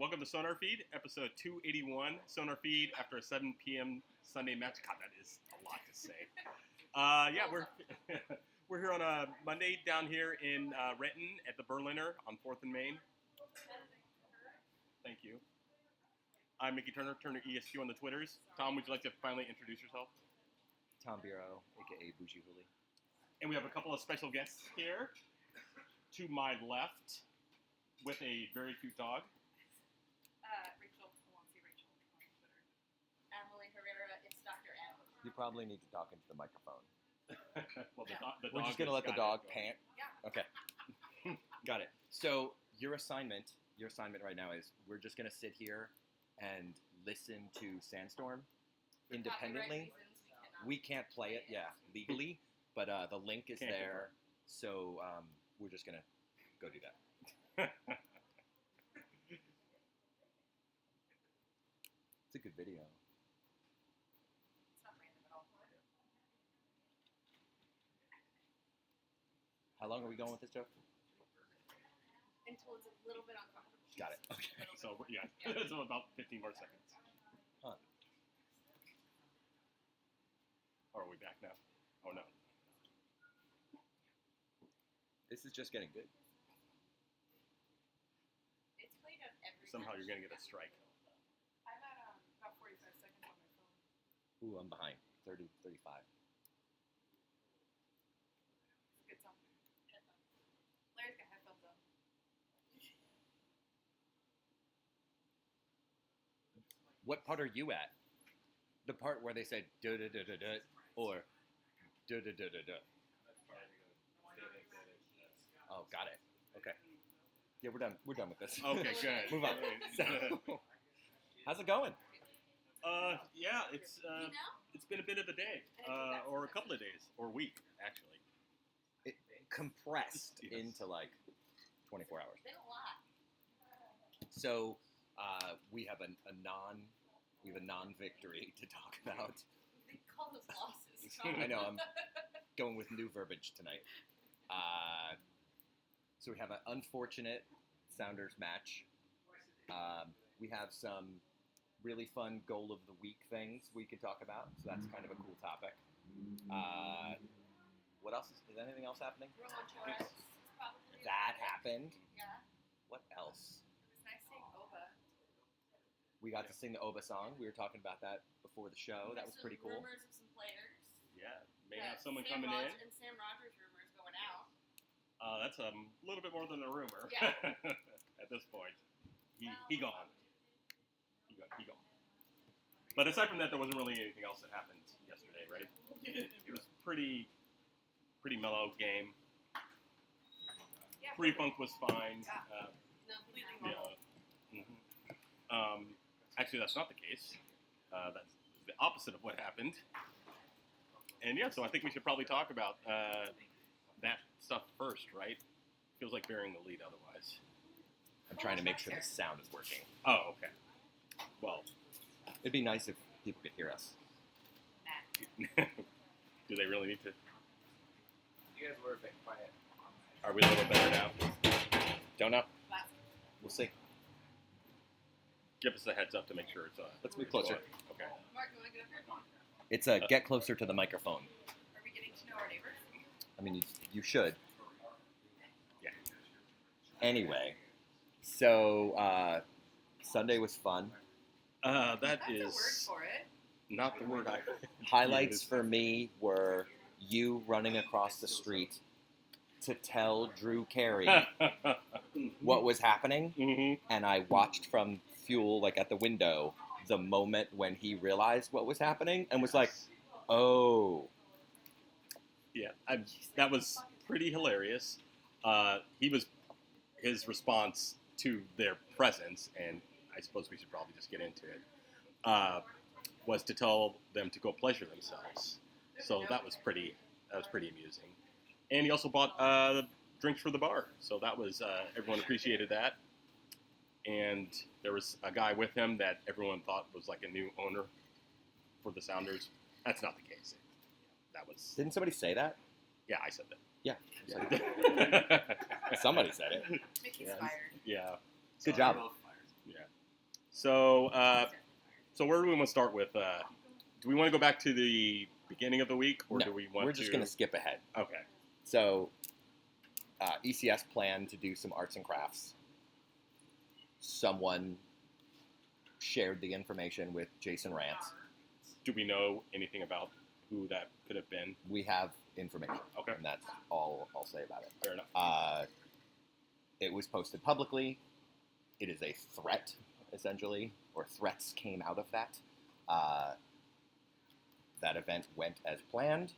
Welcome to SonarFeed, episode 281. SonarFeed after a 7 p.m. Sunday match. God, that is a lot to say. We're here on a Monday down here in Renton at the Berliner on 4th and Main. Thank you. I'm Mickey Turner, Turner ESQ on the Twitters. Tom, would you like to finally introduce yourself? Tom Bureau, a.k.a. Bougie Huli. And we have a couple of special guests here. To my left, with a very cute dog. Rachel, I won't see Rachel on Twitter. Emily Herrera, it's Dr. M. You probably need to talk into the microphone. Well, We're just going to let the dog pant? Yeah. Okay. Got it. So your assignment right now is we're just going to sit here and listen to Sandstorm independently. We can't play it, legally, but the link is there, so we're just going to go do that. It's a good video. It's not random at all. How long are we going with this joke? Until it's a little bit uncomfortable. Got it. Okay. So, so about 15 more seconds. Huh. Or are we back now? Oh, no. This is just getting good. It's played out every Somehow match. you're going to get a strike. I'm at about 45 seconds on my phone. Ooh, I'm behind. 30, 35. It's a good song. Larry's got headphones on. What part are you at? The part where they said da da da da da or da da da da da. Oh, got it. Okay. Yeah, we're done. We're done with this. Okay, good. Move on. So, how's it going? It's been a bit of a day, or a couple of days, or a week, actually. It compressed Yes. into like 24 hours. It's been a lot. So we have a non-victory to talk about. They call those losses. I know, I'm going with new verbiage tonight. So we have an unfortunate Sounders match. We have some really fun goal of the week things we could talk about. So that's kind of a cool topic. What else? Is anything else happening? Roland Torres. Probably That happened. Yeah. What else? It was nice seeing Oba. We got to sing the Oba song. We were talking about that before the show. That was pretty cool. Rumors of some players. Yeah, may Yeah, have someone Sam coming in. And Sam Rogers rumors going out. That's a little bit more than a rumor. Yeah. At this point, he gone. He gone. But aside from that, there wasn't really anything else that happened yesterday, right? It was pretty mellow game. Yeah. Pre-funk was fine. Completely Yeah. normal. Actually, that's not the case. That's the opposite of what happened. And yeah, so I think we should probably talk about that stuff first, right? Feels like bearing the lead otherwise. I'm trying to make sure the sound is working. Oh, okay. Well, It'd be nice if people could hear us. do they really need to? You guys were a bit quiet. Are we a little better now? Don't know. Last. We'll see. Give us a heads up to make sure it's Let's move closer. Okay. Mark, you want to get up here? It's get closer to the microphone. Are we getting to know our neighbors? I mean, you should. Yeah. Anyway, so Sunday was fun. That That's is a word for it. not the word I. Highlights for me were you running across the street to tell Drew Carey what was happening, Mm-hmm. and I watched from Fuel, like at the window, the moment when he realized what was happening and was like, oh. Yeah, that was pretty hilarious. His response to their presence, and I suppose we should probably just get into it, was to tell them to go pleasure themselves. So that was pretty amusing. And he also bought drinks for the bar, so that was everyone appreciated that. And there was a guy with him that everyone thought was like a new owner for the Sounders. That's not the case. That was. Didn't somebody say that? Yeah, I said that. Yeah. Yeah. Somebody said it. Mickey's Yeah. fired. Yeah. Good job. Both fires. Yeah. So, so where do we want to start with? Do we want to go back to the beginning of the week, or No, do we want we're to? just going to skip ahead. Okay. So, ECS planned to do some arts and crafts. Someone shared the information with Jason Rance. Do we know anything about who that could have been? We have information. Okay. And that's all I'll say about it. Fair enough. It was posted publicly. It is a threat, essentially, or threats came out of that. That event went as planned.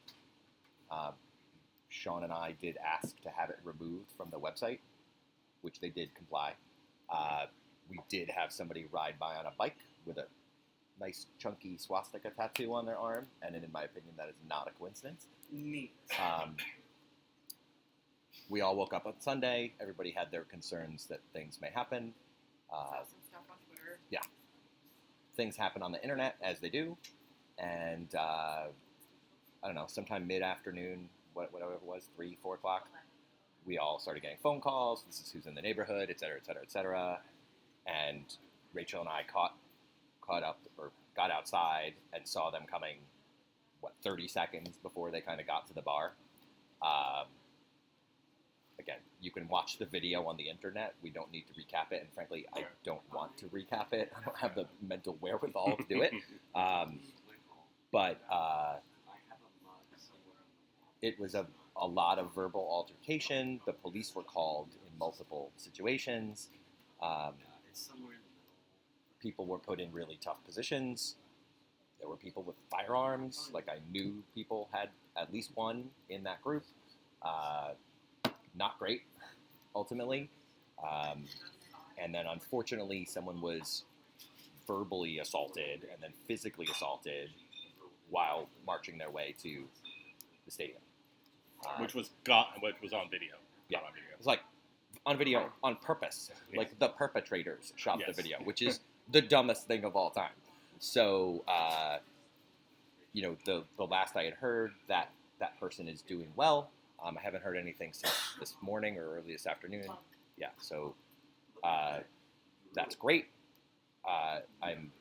Sean and I did ask to have it removed from the website, which they did comply. We did have somebody ride by on a bike with a nice chunky swastika tattoo on their arm, and in my opinion, that is not a coincidence. Neat. We all woke up on Sunday. Everybody had their concerns that things may happen. Saw some stuff on Twitter. Things happen on the internet, as they do, and I don't know, sometime mid-afternoon, whatever it was, 3, 4 o'clock, we all started getting phone calls. This is who's in the neighborhood, et cetera, et cetera, et cetera. And Rachel and I caught up or got outside and saw them coming, 30 seconds before they kind of got to the bar. Again, you can watch the video on the internet. We don't need to recap it, and frankly, I don't want to recap it. I don't have the mental wherewithal to do it. But it was a lot of verbal altercation. The police were called in multiple situations. People were put in really tough positions. There were people with firearms. Like, I knew people had at least one in that group. Not great, ultimately. And then, unfortunately, someone was verbally assaulted and then physically assaulted while marching their way to the stadium. Which was on video. Yeah. Not on video. It was like on video on purpose. Yeah. Like, the perpetrators shot the Yes. video, which is the dumbest thing of all time. So, the last I had heard, that person is doing well. I haven't heard anything since this morning or early this afternoon. Yeah, so that's great. I'm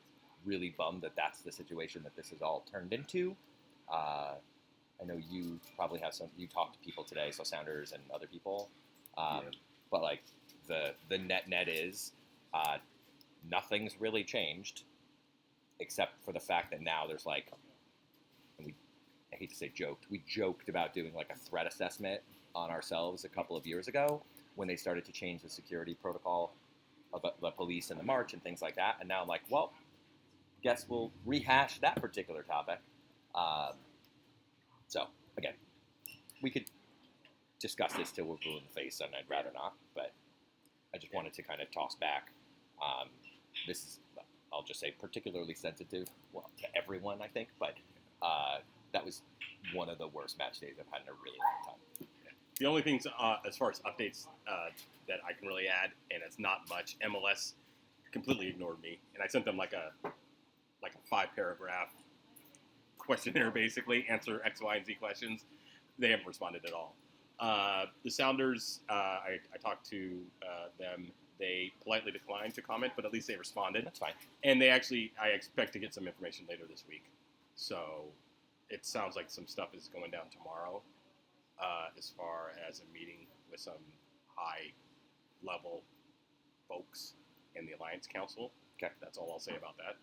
really bummed that that's the situation that this has all turned into. I know you probably have you talked to people today, so Sounders and other people. But like the net is nothing's really changed except for the fact that now there's like, and I hate to say joked, we joked about doing like a threat assessment on ourselves a couple of years ago when they started to change the security protocol of the police and the march and things like that. And now I'm like, well, guess we'll rehash that particular topic. So, again, we could discuss this till we're blue in the face, and I'd rather not, but I just wanted to kind of toss back. This is, I'll just say, particularly sensitive, well, to everyone, I think, but that was one of the worst match days I've had in a really long time. The only things, as far as updates that I can really add, and it's not much, MLS completely ignored me, and I sent them like a 5-paragraph questionnaire, basically, answer X, Y, and Z questions. They haven't responded at all. The Sounders, I talked to them. They politely declined to comment, but at least they responded. That's fine. And I expect to get some information later this week. So it sounds like some stuff is going down tomorrow, as far as a meeting with some high-level folks in the Alliance Council. Okay. That's all I'll say about that.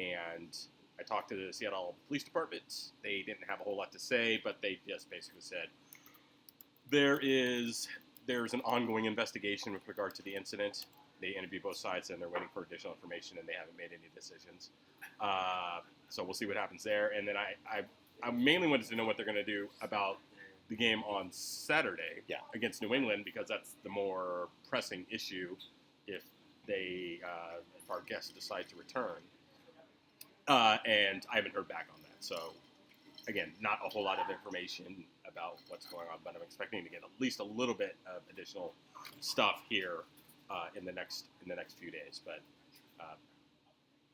And I talked to the Seattle Police Department. They didn't have a whole lot to say, but they just basically said there's an ongoing investigation with regard to the incident. They interviewed both sides, and they're waiting for additional information, and they haven't made any decisions. So we'll see what happens there. And then I mainly wanted to know what they're going to do about the game on Saturday against New England, because that's the more pressing issue if our guests decide to return. And I haven't heard back on that. So, again, not a whole lot of information about what's going on, but I'm expecting to get at least a little bit of additional stuff here in the next few days. But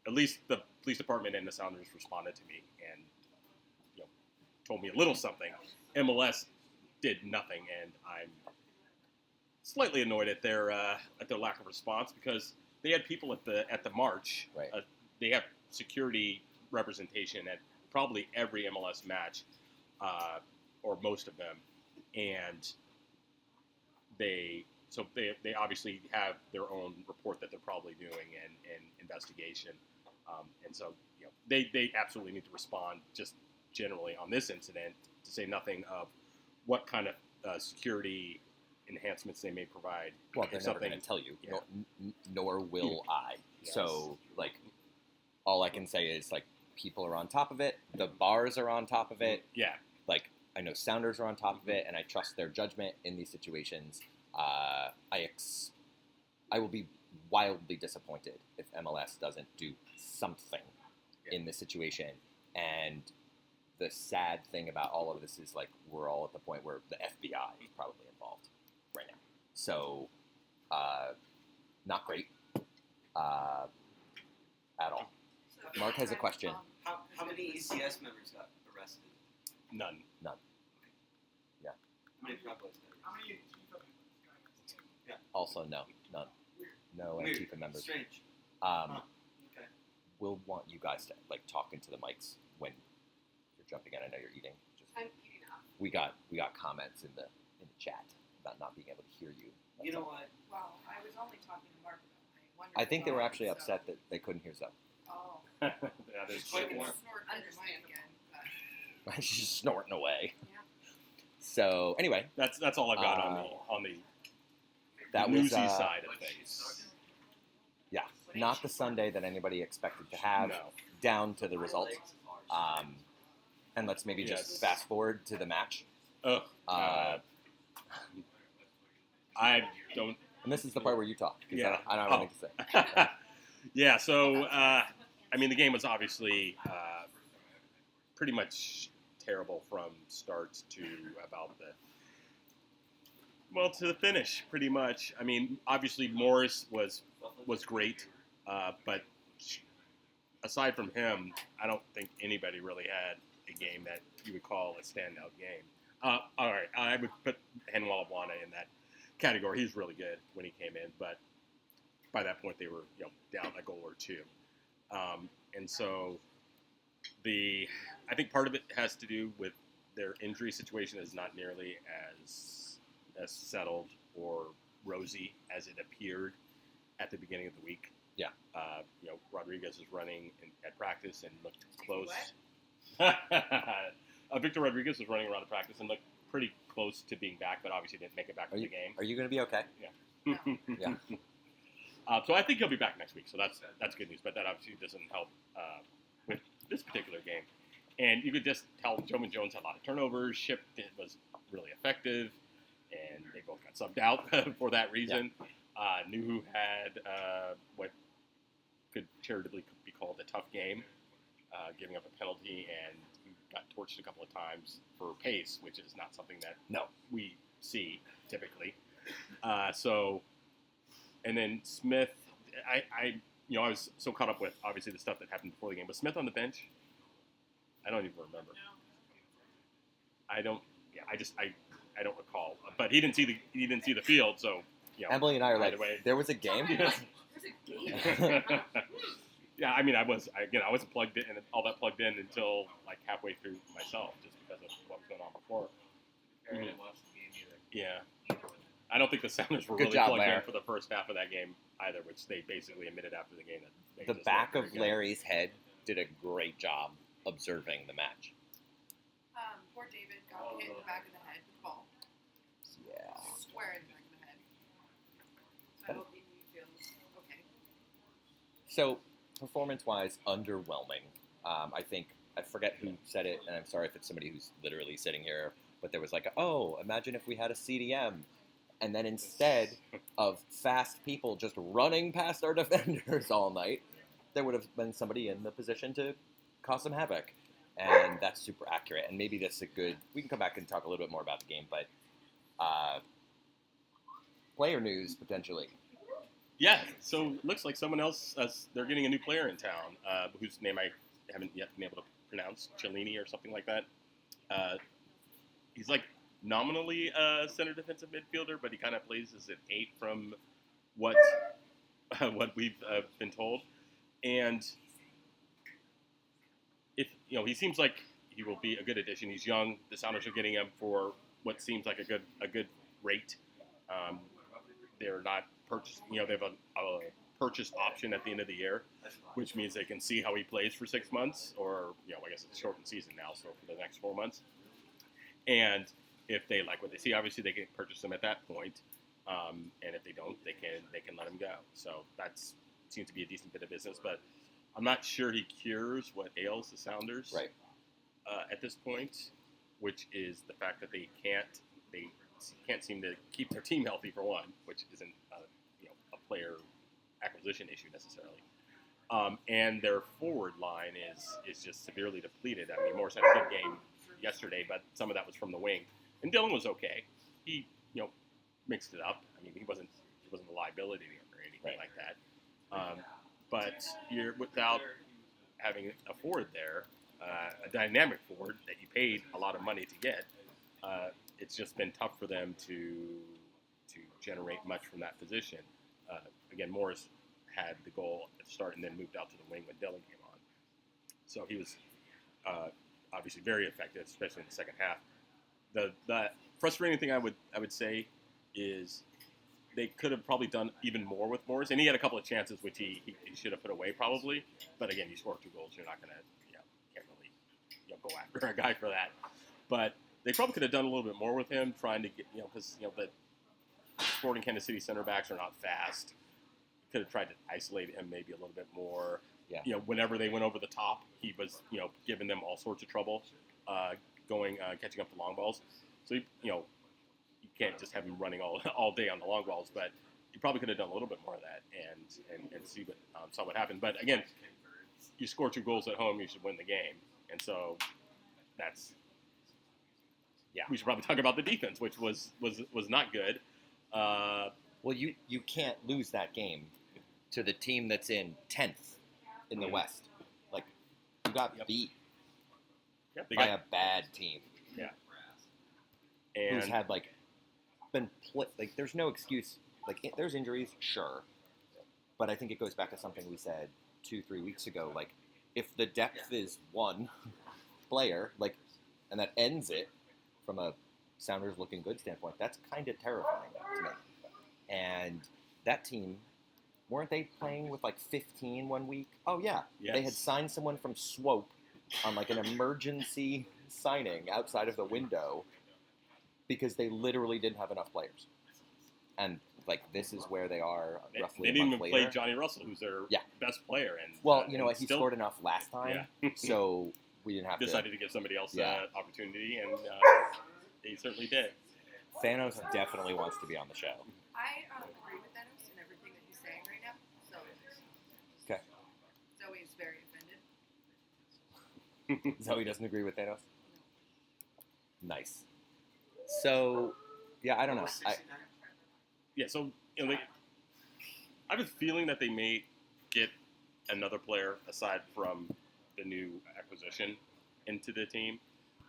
at least the police department and the Sounders responded to me and told me a little something. MLS did nothing, and I'm slightly annoyed at their lack of response, because they had people at the march. Right. They have security representation at probably every MLS match, or most of them, and they obviously have their own report that they're probably doing and investigation, and so they absolutely need to respond just generally on this incident, to say nothing of what kind of security enhancements they may provide. Well, they're never going to tell you, nor will I. Yes. So, like, all I can say is, like, people are on top of it. The bars are on top of it. Yeah. Like, I know Sounders are on top of it, and I trust their judgment in these situations. I will be wildly disappointed if MLS doesn't do something in this situation. And the sad thing about all of this is, like, we're all at the point where the FBI is probably involved right now. So, not great at all. Mark has a question. How many ACS members got arrested? None. How many Proud Boys members? How many Antifa members got arrested? Also, no, none. No Weird. Antifa members. Strange. Okay. We'll want you guys to, like, talk into the mics when you're jumping in. I know you're eating. I'm eating up. We got comments in the chat about not being able to hear you. You know what? Well, I was only talking to Mark about I think they were actually upset that they couldn't hear stuff. Oh. Yeah, there's It's quite I can warm. snort under my again. But She's snorting away. Yeah. So anyway, that's all I've got on the that was newsy side of things. yeah, not the Sunday that anybody expected to have. No. Down to the result. And let's maybe just Yes. fast forward to the match. Ugh. I don't. And this is the part where you talk. 'Cause Yeah. I don't have anything to say. Yeah. So I mean, the game was obviously pretty much terrible from start to about to the finish, pretty much. I mean, obviously Morris was great, but aside from him, I don't think anybody really had a game that you would call a standout game. All right, I would put Henwala Wana in that category. He's really good when he came in, but by that point they were down a goal or two, and so I think part of it has to do with their injury situation is not nearly as settled or rosy as it appeared at the beginning of the week. Yeah. Rodriguez was running at practice and looked close. What? Victor Rodriguez was running around at practice and looked pretty close to being back, but obviously didn't make it back to the game. Are you going to be okay? Yeah. So I think he'll be back next week. So that's good news. But that obviously doesn't help with this particular game. And you could just tell Joman Jones had a lot of turnovers. Ship was really effective, and they both got subbed out for that reason. Nuhu had what could charitably be called a tough game, giving up a penalty, and he got torched a couple of times for pace, which is not something that we see typically. And then Smith, I was so caught up with obviously the stuff that happened before the game. Was Smith on the bench? I don't even remember. I don't recall. But he didn't see the field, so Emily and I are like, way. there was a game. There's a game. Yeah, I mean, I wasn't plugged in and all that plugged in until like halfway through myself, just because of what was going on before. I didn't watch the game either. Yeah, I don't think the Sounders were Good really job, plugged Larry. in for the first half of that game either, which they basically admitted after the game that they The just back weren't of very good. Larry's head did a great job observing the match. Poor David got hit in the back of the head with the ball. Yeah. Square in the back of the head. So I hope he feels okay. So, performance-wise, underwhelming. I think, I forget who said it, and I'm sorry if it's somebody who's literally sitting here, but there was like, imagine if we had a CDM, and then instead of fast people just running past our defenders all night, there would have been somebody in the position to cause some havoc. And that's super accurate. And maybe that's we can come back and talk a little bit more about the game, but player news, potentially. Yeah, so it looks like someone else, they're getting a new player in town, whose name I haven't yet been able to pronounce, Cellini or something like that. He's like nominally a center defensive midfielder, but he kind of plays as an 8 from what what we've been told. And if he seems like he will be a good addition. He's young. The Sounders are getting him for what seems like a good rate. They're not purchased. They have a purchase option at the end of the year, which means they can see how he plays for 6 months, or I guess it's a shortened season now, so for the next 4 months. And if they like what they see, obviously they can purchase him at that point. And if they don't, they can let him go. So that seems to be a decent bit of business, but I'm not sure he cures what ails the Sounders at this point, which is the fact that they can't seem to keep their team healthy, for one, which isn't a player acquisition issue necessarily. And their forward line is just severely depleted. I mean, Morris had a good game yesterday, but some of that was from the wing. And Dylan was okay. He mixed it up. I mean, he wasn't a liability or anything like that. But you're without having a forward there, a dynamic forward that you paid a lot of money to get. It's just been tough for them to generate much from that position. Again, Morris had the goal at the start and then moved out to the wing when Dylan came on. So he was obviously very effective, especially in the second half. The frustrating thing I would say is they could have probably done even more with Morris, and he had a couple of chances which he should have put away probably. But again, you score 2 goals, you're not gonna can't really go after a guy for that. But they probably could have done a little bit more with him, trying to get because the Sporting Kansas City center backs are not fast. Could have tried to isolate him maybe a little bit more. Yeah. Whenever they went over the top, he was giving them all sorts of trouble, catching up the long balls. So you can't just have him running all day on the long balls, but you probably could have done a little bit more of that and see what saw what happened. But again, you score 2 goals at home, you should win the game, and so that's we should probably talk about the defense, which was not good. Well, you can't lose that game to the team that's in 10th in the West. Like, you got beat by a bad team. Yeah. And who's had there's no excuse. There's injuries, sure, but I think it goes back to something we said 2-3 weeks ago. Like, if the depth is one player, and that ends it from a Sounders looking good standpoint, that's kind of terrifying to me. And that team, weren't they playing with 15 one week? Oh yeah, yes. They had signed someone from Swope on an emergency signing outside of the window because they literally didn't have enough players. And this is where they are roughly. They didn't even later. play Johnny Russell, who's their best player. And he scored enough last time, so we didn't have decided to give somebody else an opportunity, and he certainly did. Thanos definitely wants to be on the show. I agree with Thanos in everything that he's saying right now. So Okay. Zoe is very offended. Zoe doesn't agree with Thanos? Nice. So, I don't know. So I have a feeling that they may get another player aside from the new acquisition into the team,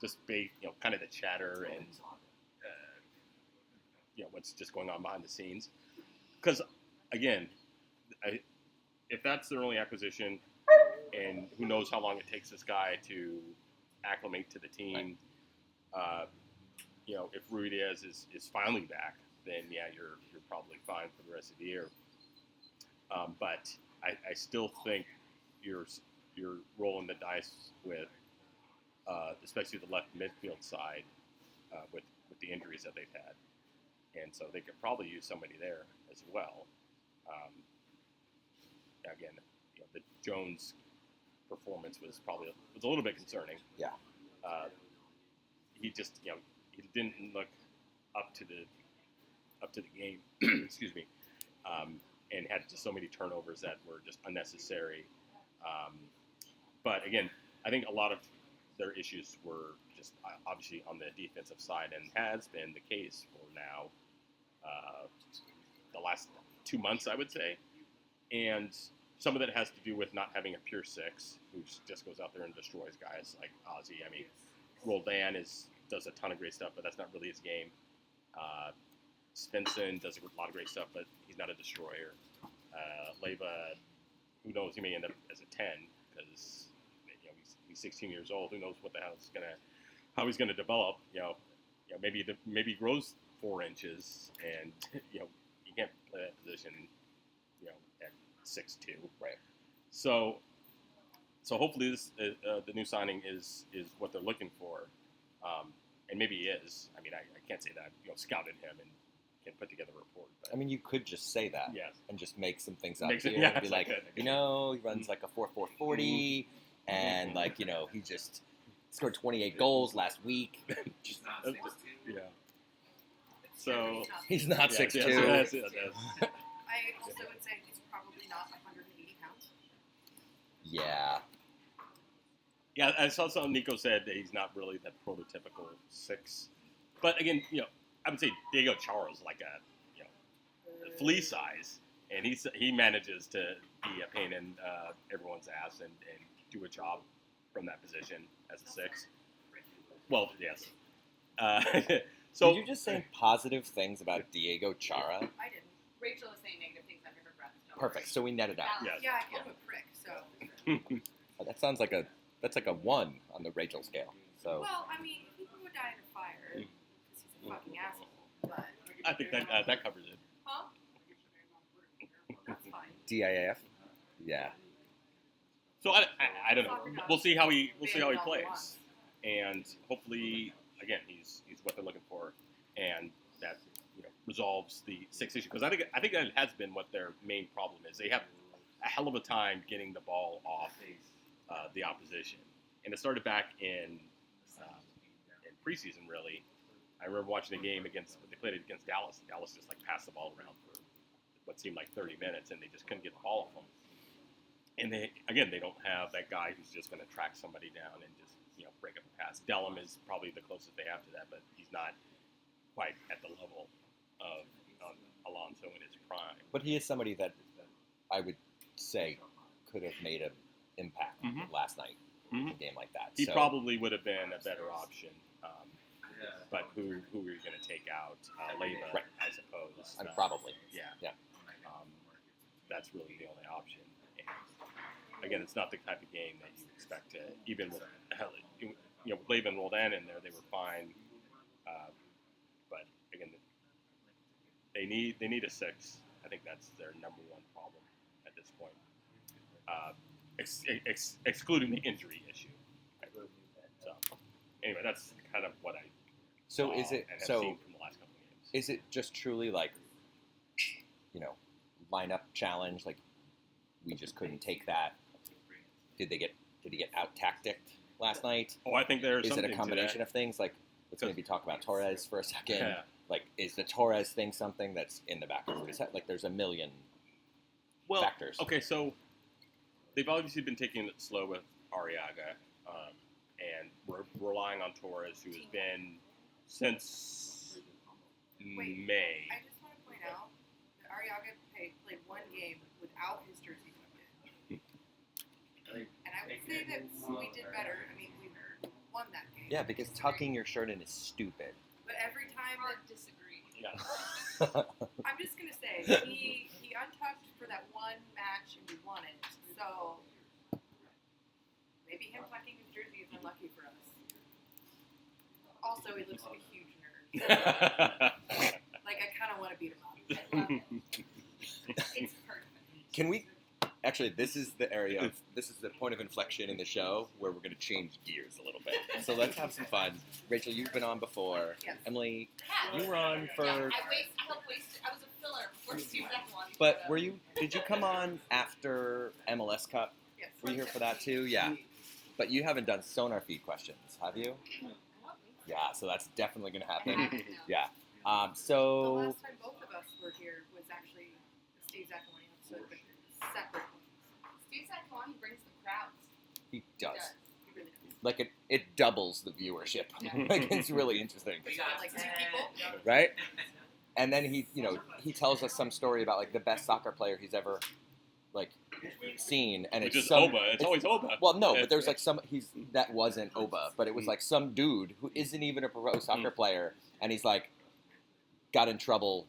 just based, kind of the chatter and what's just going on behind the scenes. Because again, if that's their only acquisition, and who knows how long it takes this guy to acclimate to the team. If Ruiz is finally back, then you're probably fine for the rest of the year. But I still think you're rolling the dice with, especially the left midfield side, with the injuries that they've had, and so they could probably use somebody there as well. Again, the Jones performance was a little bit concerning. Yeah. He just he didn't look up to the game. Excuse me. And had just so many turnovers that were just unnecessary. But again, I think a lot of their issues were just obviously on the defensive side, and has been the case for now the last 2 months, I would say. And some of that has to do with not having a pure six who just goes out there and destroys guys like Ozzy. I mean, Roldan does a ton of great stuff, but that's not really his game. Svensson does a lot of great stuff, but he's not a destroyer. Leva, who knows, he may end up as a 10 because he's 16 years old. Who knows how he's gonna develop? Maybe he grows 4 inches and he can't play that position at 6'2". Right. So hopefully this the new signing is what they're looking for, and maybe he is. I mean, I can't say that scouted him and can put together a report. But, I mean, you could just say that and just make some things up here. Yeah, And be like, he runs like a 4.40, and he just scored 28 goals last week. Yeah. So he's not 6'2". I also would say he's probably not 180 pounds. Yeah. Yeah, I saw something Nico said that he's not really that prototypical 6. But again, I would say Diego Chara is like a flea size, and he manages to be a pain in everyone's ass and do a job from that position as a 6. Well, yes. So did you just say positive things about Diego Chara? I didn't. Rachel was saying negative things under her breath. Perfect. So we netted out. Yes. Yeah, I called him a prick, so. That sounds like that's like a 1 on the Rachel scale. So. Well, I mean, people would die in a fire because he's a fucking asshole, but. I think that covers it. Huh? That's fine. DIAF? Yeah. So I don't know. We'll see how he plays, and hopefully, again, he's what they're looking for, and that resolves the 6 issue, because I think that has been what their main problem is. They have a hell of a time getting the ball off the opposition, and it started back in preseason. Really, I remember watching a game they played it against Dallas. Dallas just passed the ball around for what seemed like 30 minutes, and they just couldn't get the ball off them. And they don't have that guy who's just going to track somebody down and just break up a pass. Dellum is probably the closest they have to that, but he's not quite at the level of Alonso in his prime. But he is somebody that I would say could have made an impact last night in a game like that. He probably would have been a better option. But who are you going to take out? Leva, right. I suppose. Probably. Yeah. That's really the only option. And again, it's not the type of game that you expect to, even with Leva and Roldan in there, they were fine. But again, they need a 6. I think that's their number one problem at this point. Excluding the injury issue. So anyway, that's kind of what I So saw is it and have so? seen from the last couple of games. Is it just truly lineup challenge? Like we just couldn't take that. Did he get out tacticked last night? Oh, I think there's Is it something a combination of things? Like let's maybe talk about Torres for a second. Yeah. Like is the Torres thing something that's in the back of his head? Like there's a million factors. Okay, so they've obviously been taking it slow with Arriaga, and we're relying on Torres, who has been since May. I just want to point out that Arriaga played one game without his jersey tucked in. And I would say that we did better. I mean, we won that game. Yeah, because tucking your shirt in is stupid. But every time Hard disagree. Yeah. I'm just going to say, he untucked for that one match and we won it. So maybe him tucking his jersey is unlucky for us. Also, he looks like a huge nerd. Like, I kind of want to beat him up. I love it. It's perfect. Can we? Actually, this is the point of inflection in the show where we're going to change gears a little bit. So let's have some fun. Rachel, you've been on before. Yes. Emily, Yeah. you were on for. Yeah, I helped waste. I was a filler before Steve one. But did you come on after MLS Cup? Yes. Were you here for that too? Yeah. But you haven't done SonarFeed questions, have you? Yeah, so that's definitely going to happen. Yeah. The So. last time both of us were here was actually the Steve Zaccolini episode, but separate ones. Steve Zaccolini brings the crowds. He does. He really does. Like it doubles the viewership. Like it's really interesting. Like 2 people. Right? And then he tells us some story about like the best soccer player he's ever like seen, and Which it's is some, Oba. It's always Oba. Well, no, but there's like that wasn't Oba, but it was like some dude who isn't even a pro soccer player, and he's like got in trouble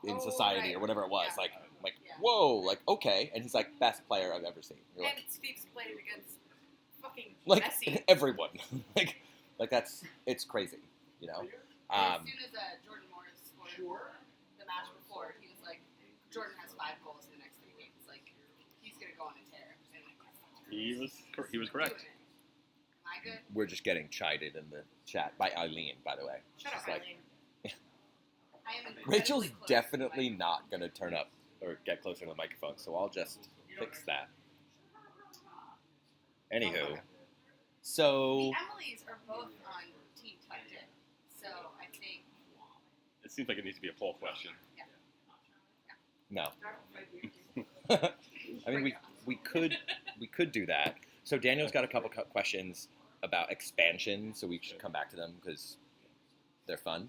in society or whatever it was. Yeah. Like I'm like, Yeah. whoa, like, okay. And he's like, best player I've ever seen. You're And like, Steve's played against fucking like Messi. everyone. like that's, it's crazy, you know? And as soon as Jordan Morris scored the match before, he was like, Jordan has 5 goals in the next 3 games. Like, he's going to go on a tear. And He was doing correct. it. Am I good? We're just getting chided in the chat by Eileen, by the way. Shut up, She's like, Eileen. I am incredibly Rachel's close to definitely my- not going to turn up or get closer to the microphone, so I'll just fix that. Anywho, so The Emilys are both on Team Tucked In. So I think, It seems like it needs to be a poll question. no. I mean, we could do that. So Daniel's got a couple questions about expansion, so we should come back to them because they're fun.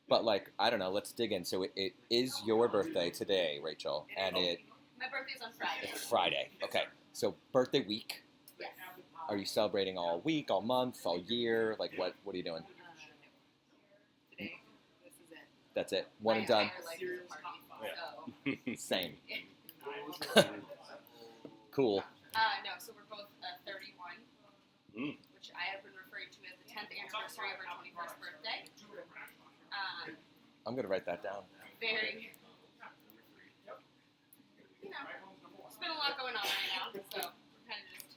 But like, I don't know. Let's dig in. So it is your birthday today, Rachel, and my birthday's on Friday. it's Friday. Okay, so birthday week. Yes. Are you celebrating all week, all month, all year? Like, what are you doing? Today, this is it. That's it. One My and done. entire life is a party, Same. Cool. no, so we're both 31, Mm. which I have been referring to as the 10th anniversary of our 21st birthday. I'm gonna write that down. Very, you know, there's been a lot going on right now, so we're kind of just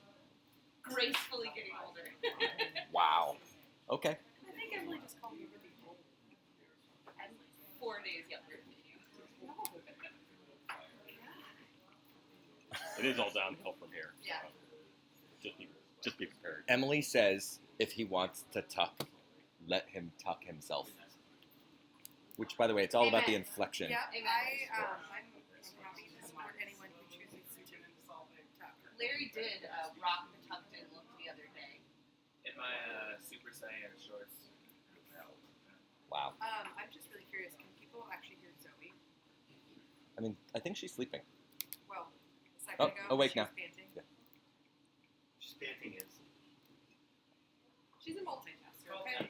gracefully getting older. Wow. Okay. I think Emily just called me really old. I'm 4 days younger than you. It is all downhill from here. Yeah. Just be prepared. Emily says if he wants to tuck, let him tuck himself. Which, by the way, it's all about the Amen. inflection. Yeah, Amen. I'm happy to support anyone who chooses to tuck. Larry did rock the tucked in look the other day. In my Super Saiyan shorts. Wow. I'm just really curious. Can people actually hear Zoe? I mean, I think she's sleeping. Well, a second ago, awake she was now. panting. Yeah. She's panting is. She's a multitasker, okay?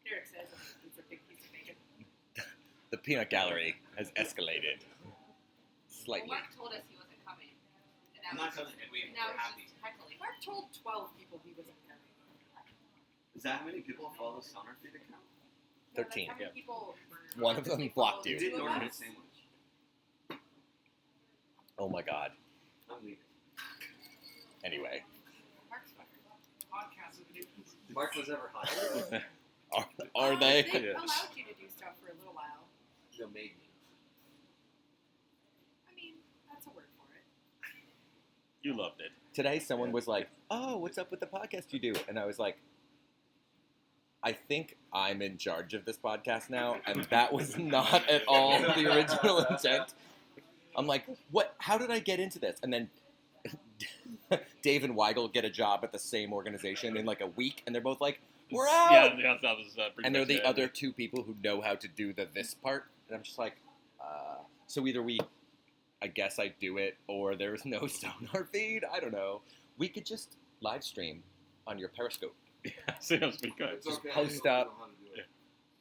Derek says it's a big piece of bacon. The peanut gallery has escalated slightly. Well, Mark told us he wasn't coming. And I'm now not he's coming. just, And we and now were he's happy. just heckling. Mark told 12 people he wasn't coming. Is that how many people follow SonarFeed account? No, 13, that's how many yeah. people One of them they blocked follow you. You the didn't two of order a us. sandwich. Oh my god. I'm leaving. Anyway. Mark's fired. Mark was ever hired. Are they? They Yes. allowed you to do stuff for a little while. No, made me. I mean, that's a word for it. You loved it. Today someone was like, oh, what's up with the podcast you do? And I was like, I think I'm in charge of this podcast now, and that was not at all the original intent. I'm like, what? How did I get into this? And then Dave and Weigel get a job at the same organization in like a week, and they're both like, we're out! Yeah, that was pretty And they're much the it. other two people who know how to do this part. And I'm just like, so either I guess I do it, or there's no SonarFeed. I don't know. We could just live stream on your Periscope. Sounds pretty good. It's Just okay. post I don't up. know how to do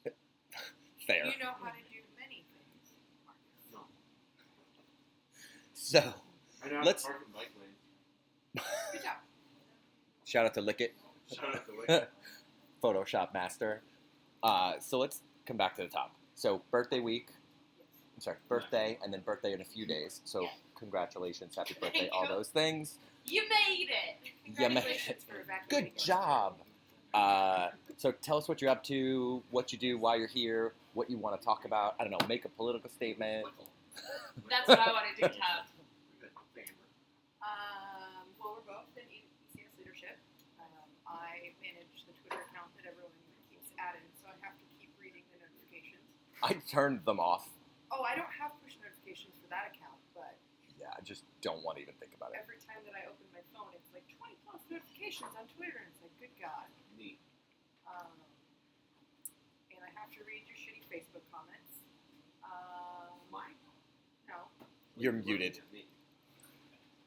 it. Fair. You know how to do many things. No. So, I know how Let's- to park in bike lane. Good job. shout out to Lickit, Shout out to Wicked. Photoshop master. So let's come back to the top. So birthday week. I'm sorry, birthday, and then birthday in a few days. So Yeah. congratulations, happy Thank birthday, all you. those things. You made it! You made Congratulations for evacuating Good us. job. So tell us what you're up to, what you do while you're here, what you want to talk about. I don't know, make a political statement. That's what I wanted to have. Well, we're both in ECS leadership. I manage the Twitter account that everyone keeps adding, so I have to keep reading the notifications. I turned them off. Oh, I don't have push notifications for that account, but Yeah, I just don't want to even think about it. every time that I open my phone, it's like 20 plus notifications on Twitter, and it's like, good God. Neat. And I have to read your shitty Facebook comments. Mine? No. You're muted. Me.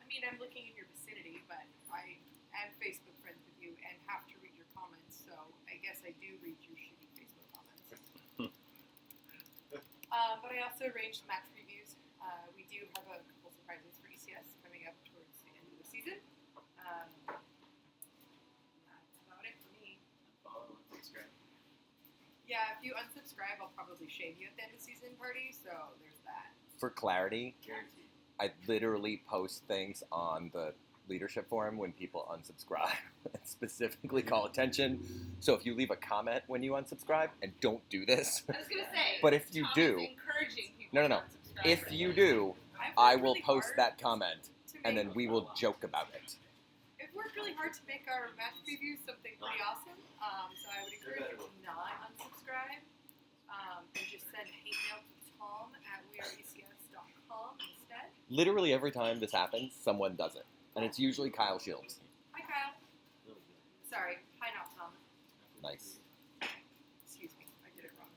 I mean, I'm looking in your vicinity, but I am Facebook friends with you and have to read your comments, so I guess I do read your shitty Facebook comments. But I also arranged match previews. We do have a couple surprises for ECS coming up towards the end of the season. That's about it for me. Follow and subscribe. Yeah, if you unsubscribe, I'll probably shame you at the end of the season party, so there's that. For clarity, Guaranteed. I literally post things on the leadership forum when people unsubscribe and specifically call attention. So if you leave a comment when you unsubscribe, and don't do this, I was gonna say. but if you Tom do, is encouraging people No. to unsubscribe if right you now. do, I've I worked will really post hard that comment, to and make- then we will joke about it. I've worked really hard to make our match previews something pretty awesome. So I would encourage you to not unsubscribe and just send hate mail to Tom at weareecs.com instead. Literally every time this happens, someone does it, and it's usually Kyle Shields. Hi, Kyle. Sorry. Hi, not Tom. Nice. Excuse me. I did it wrong.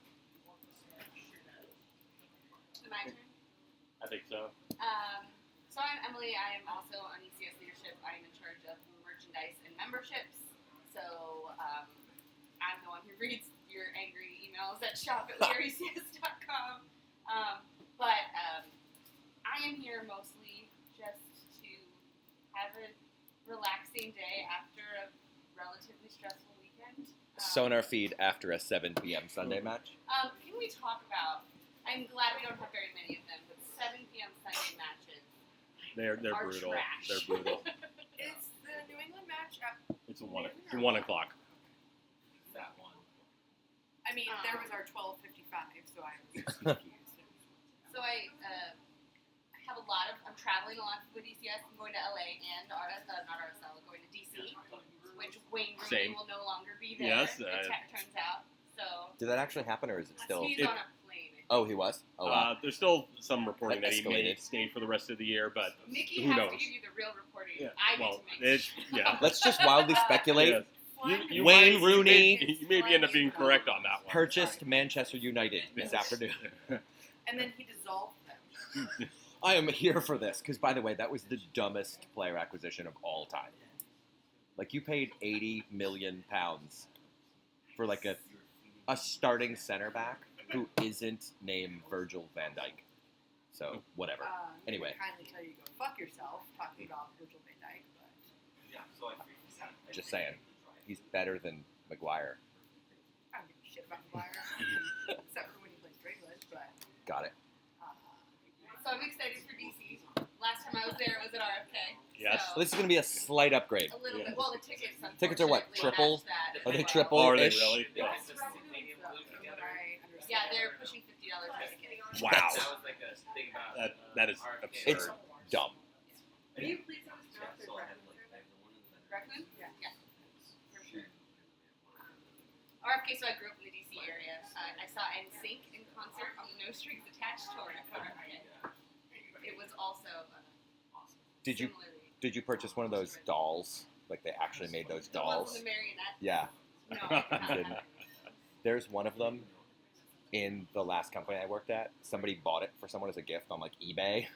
Is it my turn? I think so. So I'm Emily. I am also on ECS leadership. I am in charge of merchandise and memberships. So I'm the one who reads your angry emails at shop@weareecs.com. But I am here mostly just to have a relaxing day after a relatively stressful weekend. SonarFeed after a 7 p.m. Sunday match. Can we talk about? I'm glad we don't have very many of them, but 7 p.m. Sunday matches. They're are brutal. trash. They're brutal. Is the New England match at It's 1 o'clock. That one. I mean, there was our 12:55, so I was confused. So I have a lot of. I'm traveling a lot with ECS. I'm going to LA and not RSL, going to DC, which Wayne Rooney Same. will no longer be there. Yes, Turns out. So Did that actually happen, or is it still? he's on a plane. Oh, he was. Oh, wow. There's still some reporting That that he may escalated. stay for the rest of the year, but Nikki who has knows? to give you the real reporting. Yeah, I well, get to make it's yeah. Let's just wildly speculate. Yes. You Wayne might- Rooney You may end up being correct on that one. Purchased Manchester United this afternoon. And then he dissolved them. I am here for this because, by the way, that was the dumbest player acquisition of all time. Like, you paid £80 million for like a starting center back who isn't named Virgil van Dijk. So whatever. Anyway. I kindly tell you to go fuck yourself talking about Virgil van Dijk, but Yeah, so Just saying, he's better than Maguire. I don't give a shit about Maguire. Except for when he plays Draywood, but Got it. So I'm excited for DC. Last time I was there, it was at RFK. Yes. So So this is going to be a slight upgrade. a little Yeah. bit. Well, the tickets. Tickets are what, unfortunately, triple? match that. Are they Well, triple? Oh, are they ish? really? Yeah. it's Canadian blue together. I understand. Yeah, they're pushing $50 a ticket. Wow. That was like a thing about That is RFK. absurd. It's dumb. Will you please let us know if there's Raccoon? Yeah. Yeah. For sure. RFK, so I grew up in the DC area. I saw NSYNC in concert on the No Strings Attached tour at RFK. It was also Did you similarly. purchase one of those dolls? Like they actually made those The ones dolls? with the marionette? Yeah. No, I did didn't. not. There's one of them in the last company I worked at. Somebody bought it for someone as a gift on like eBay,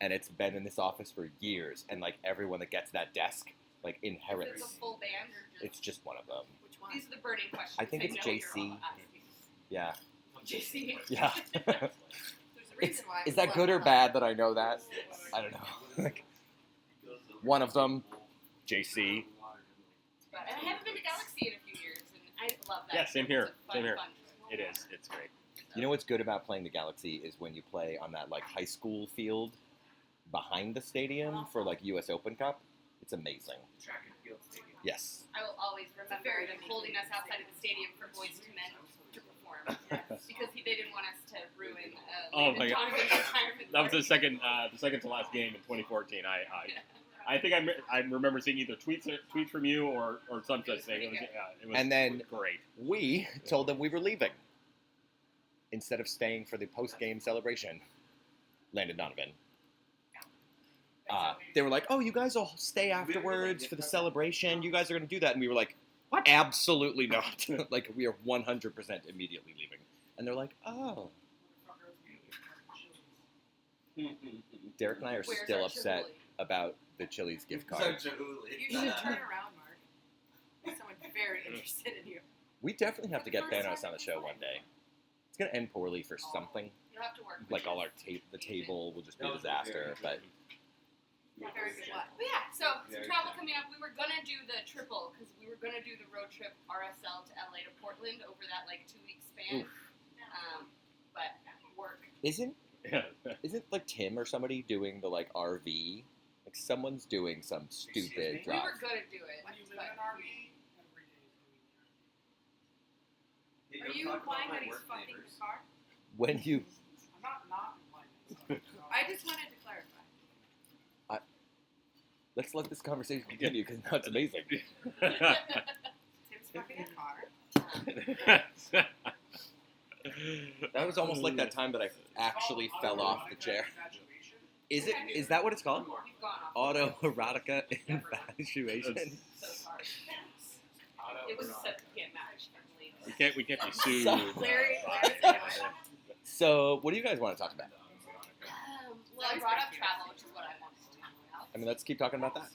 and it's been in this office for years. And like everyone that gets that desk like Is inherits. it a full band or just? It's just one of them. Which one? These are the burning questions. I think I it's know you're JC. all asking. Yeah. JC. Yeah. There's a reason why. Is that good or bad that I know that? I don't know. Like, one of them, JC. But and I haven't been to Galaxy in a few years, and I love that. Yeah, same here. It's a fun, Same here. fun It is. It's great. You know what's good about playing the Galaxy is when you play on that like high school field behind the stadium for like U.S. Open Cup. It's amazing. Track and field stadium. Yes. I will always remember very them unique holding us outside of the stadium for Boys to Men to perform because they didn't want us to ruin Oh Landon my God. Donovan's retirement That was the party. second to last game in 2014. I think I remember seeing either tweets from you or some such thing. It was And then great. we told them we were leaving instead of staying for the post-game celebration. Landon Donovan. They were like, "Oh, you guys will stay afterwards for the celebration. You guys are going to do that," and we were like, "What? Absolutely not! Like we are 100% immediately leaving." And they're like, "Oh." Derek and I are Where's still our upset Chevrolet? about the Chili's gift card. You should turn around, Mark. There's someone very interested in you. We definitely have to get Thanos on the show one day. It's going to end poorly for something. You'll have to work. like which all is our the table will just be That a was disaster. But Very good luck. But yeah, so some Very travel good. coming up. We were gonna do the triple because we were gonna do the road trip RSL to LA to Portland over that like 2-week span. But work. isn't Yeah. like Tim or somebody doing the like RV? Like someone's doing some Excuse stupid me? We drive. were gonna do it. When you live but in an RV, every day is doing Are you implying that he's fucking the car? When you I'm not implying that. I just wanted to clarify. let's let this conversation continue because now it's amazing. Tim's fucking a car. That was almost like that time that I actually fell off the chair. Is that what it's called? You've gone off. Autoerotica infatuation. So sorry. It was such a good match. we can't be sued. Larry, by- Larry's into it. So, what do you guys want to talk about? Well, I brought up travel, which is what I wanted to talk about. I mean, let's keep talking about that.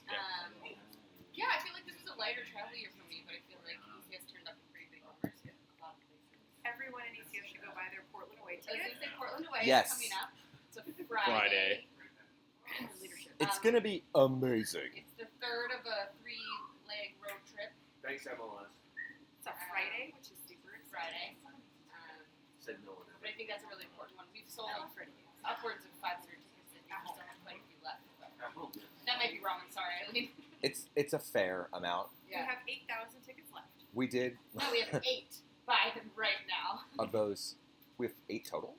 Yeah, I feel like this was a lighter travel year for me, but I feel like ECS turned up a pretty big numbers in a lot of places. Everyone in ECS should go buy their Portland away So I was ticket. gonna say Portland away Yes. is coming up. It's a Friday. Leadership. It's gonna be amazing. It's the third of a 3-leg road trip. Thanks, MLS. It's a Friday, which is super Friday. exciting. Said no one. But I think that's a really important one. We've sold I love Friday. upwards of 500 tickets, and we still have quite a few left. But At home. that might be wrong. I'm sorry. I mean, It's a fair amount. You have 8,000 tickets left. We did no, we have 8 by them right now. of those. We have 8 total.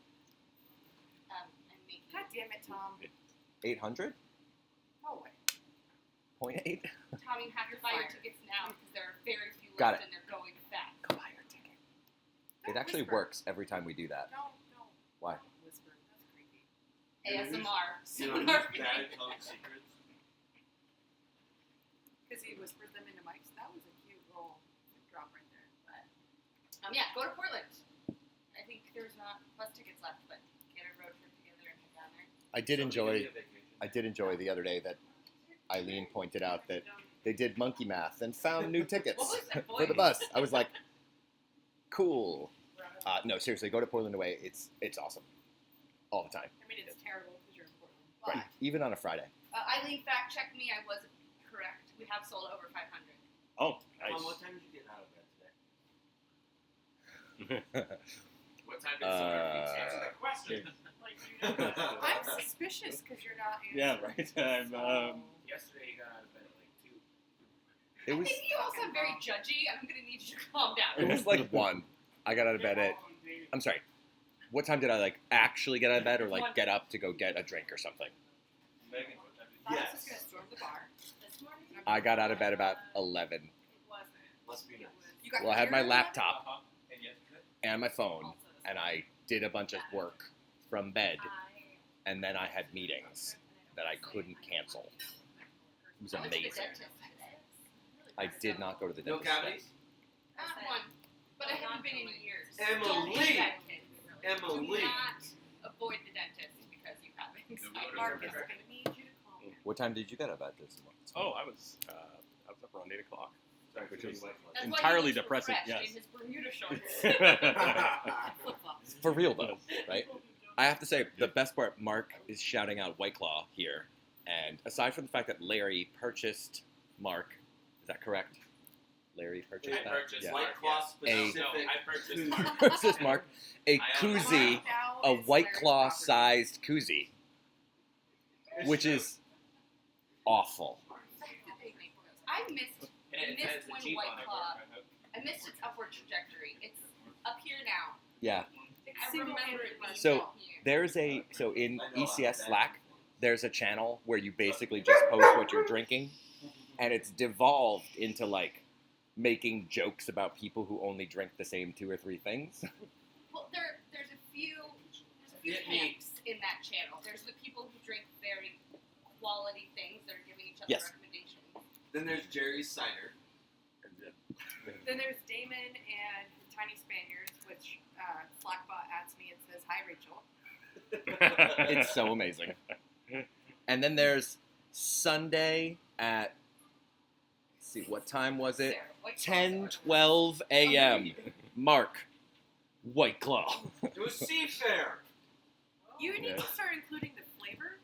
And maybe God damn it, Tom. 800.8. Oh, wait. Tommy, you have to buy your tickets now because there are very few Got left and they're going fast. Go buy your ticket. It Don't actually whisper. works every time we do that. No. Why? Don't whisper. That's creepy. ASMR. You know, SonarFeed. dad telling secrets. Because he whispered them into mics. That was a cute little drop right there. But, yeah, go to Portland. I think there's not bus tickets left, but get a road trip together and head down there. I did enjoy. Somebody get a vacation. I did enjoy the other day that Eileen pointed out that they did monkey math and found new tickets What was that for the voice? bus. I was like, cool. No, seriously, go to Portland away. It's awesome, all the time. I mean, it's terrible because you're in Portland. Right, even on a Friday. Eileen fact checked me. I was correct. We have sold over 500. Oh, Mom, what nice. time did you get out of bed today? What time did Uh, SonarFeed answer the question? I'm suspicious because you're not Yeah, answering. right. I'm, Yesterday you got out of bed at like 2. It was I think you all sound very judgy, and I'm going to need you to calm down. it was like 1. I got out of bed at. I'm sorry. What time did I like actually get out of bed, or like get up to go get a drink or something? Megan, what time I did was just going to storm the bar. This morning? I got out of bed about 11. It wasn't. Must be nice. You got Well, I had my here at laptop And yesterday? and my phone, and I did a bunch of work from bed, and then I had meetings that I couldn't cancel. It was I went to the amazing. dentist today. I did not go to the No dentist. cavities? One, but I haven't been in years. Emily! Don't do that, kids. Emily! Do not avoid the dentist because you have anxiety. Marcus, I need you to calm down. What time did you get out of bed this morning? oh, I was up around 8 o'clock. Sorry, Which for is- doing White Claw. That's why entirely he looks depressing, refreshed yes. in his Bermuda shorts. Flip-flops. For real though, right? I have to say, the best part, Mark is shouting out White Claw here, and aside from the fact that Larry purchased Mark, is that correct? Larry purchased I that? purchased Yeah. White Claw specific. No, I purchased koozie. Mark. Purchased Mark a I am- koozie, Now a it's White Larry's Claw property. sized koozie, which is awful. I missed And it missed has the when Jeep White on it. Claw. I missed its upward trajectory. It's up here now. Yeah. It's I remember it being So- down here. There's in ECS Slack, there's a channel where you basically just post what you're drinking, and it's devolved into like making jokes about people who only drink the same 2 or 3 things. Well, there's a few Get me. camps in that channel. There's the people who drink very quality things that are giving each other Yes. recommendations. Then there's Jerry's Cider. Then there's Damon and the Tiny Spaniards, which Slackbot adds me and says, "Hi, Rachel." It's so amazing. And then there's Sunday at, let's see, what time was it? Sarah, White Claw. 10:12 a.m. Mark, White Claw. It was Seafair. You need Yeah. to start including the flavor.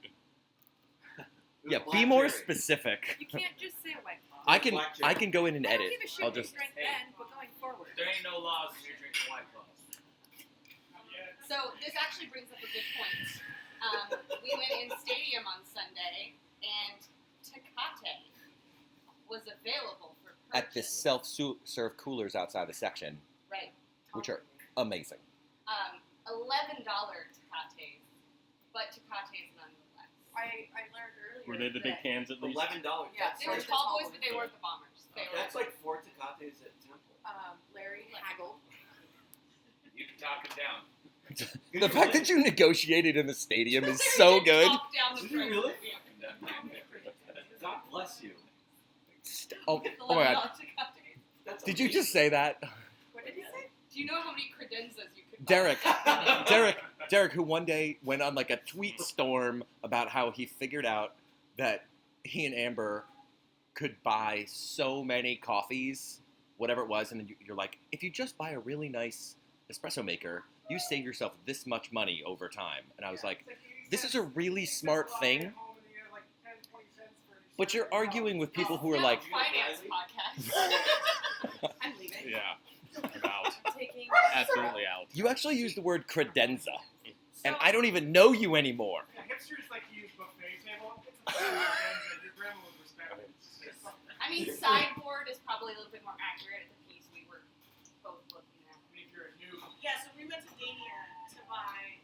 Yeah, Black be more cherry. specific. You can't just say White Claw. I can go in and I don't edit. give a shit I'll what you just drank Hey. then, but going forward. There ain't no laws when you're drinking White Claws. So this actually brings up a good point. We went in Stadium on Sunday, and Tecate was available for purchase. at the self-serve coolers outside the section, Right. which are amazing. $11 Tecates, but Tecates nonetheless. I learned earlier. Were they the big that- cans at least? $11. Yeah, They were Sorry. tall boys, but they weren't the bombers. They were. That's like 4 Tecates at Temple. Larry haggled. You can talk it down. The fact that you negotiated in the stadium is Larry so did good. talk down the Did you price. really? Yeah. God bless you. Oh $11 my god! Tecates. That's Did you amazing. just say that, What did he say? Do you know how many credenzas you could buy? Derek, who one day went on like a tweet storm about how he figured out that he and Amber could buy so many coffees, whatever it was, and then you're like, if you just buy a really nice espresso maker, you save yourself this much money over time. And I was like, this is a really smart thing, but you're arguing with people who are Not like, a finance podcast. I'm leaving. Yeah, I'm out. I'm taking. Absolutely out. you actually used the word credenza, and So- I don't even know you anymore. Yeah, hipsters like to use buffet table. It's a your grandma would respect it. I mean, sideboard is probably a little bit more accurate at the piece we were both looking at. I mean, if you're a new. Yeah, so we went to Dania to buy.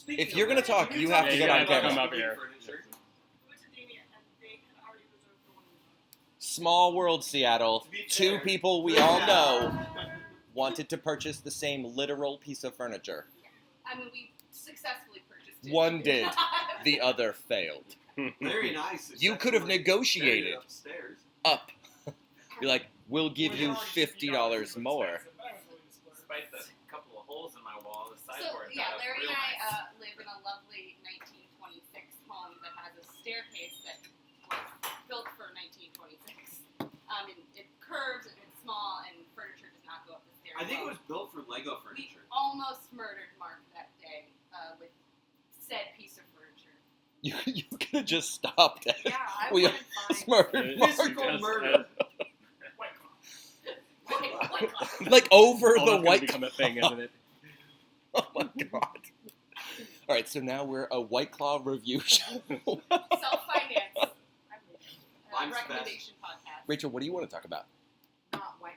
If you're gonna talk, you have to get on camera. camera. Come up here. Furniture. We went to Dania and they had already reserved the one. Small world, Seattle. To be Two fair- people we all know wanted to purchase the same literal piece of furniture. I mean, we successfully purchased it. One did. The other failed. Very nice. You could have except for, like, negotiated buried upstairs. up. Be like, we'll give you $50 more. Despite the couple of holes in my wall, the So, sideboard yeah, got up Larry real and I nice. live in a lovely 1926 home that has a staircase that was built for 1926. And it curves and it's small and furniture does not go up the stairs. I think it Well, was built for Lego we furniture. almost murdered Mark that day with said piece of furniture. You could have just stopped it. Yeah, I We wouldn't find. Smurfed Physical Mark. murder. White Claw. Like over Oh, the that's gonna white. become a thing, isn't it? Oh my god. All right, so now we're a White Claw review show. Self-finance. I'm leaving. Mine's Recommendation podcast. Rachel, what do you want to talk about? Not White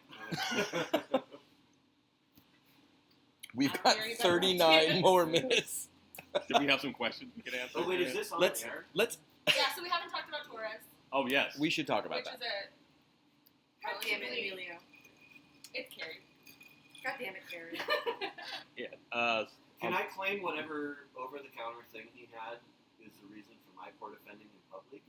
Claw. We've I'm got very 39 more minutes. Did we have some questions we could answer? Oh wait, is this on Let's- air? Let's. Yeah, so we haven't talked about Torres, Oh yes. We should talk about which that. is a God damn it, relatively- Emilio. It's Carrie. God damn it, Carrie. Yeah. Can I claim whatever over-the-counter thing he had is the reason for my poor defending in public?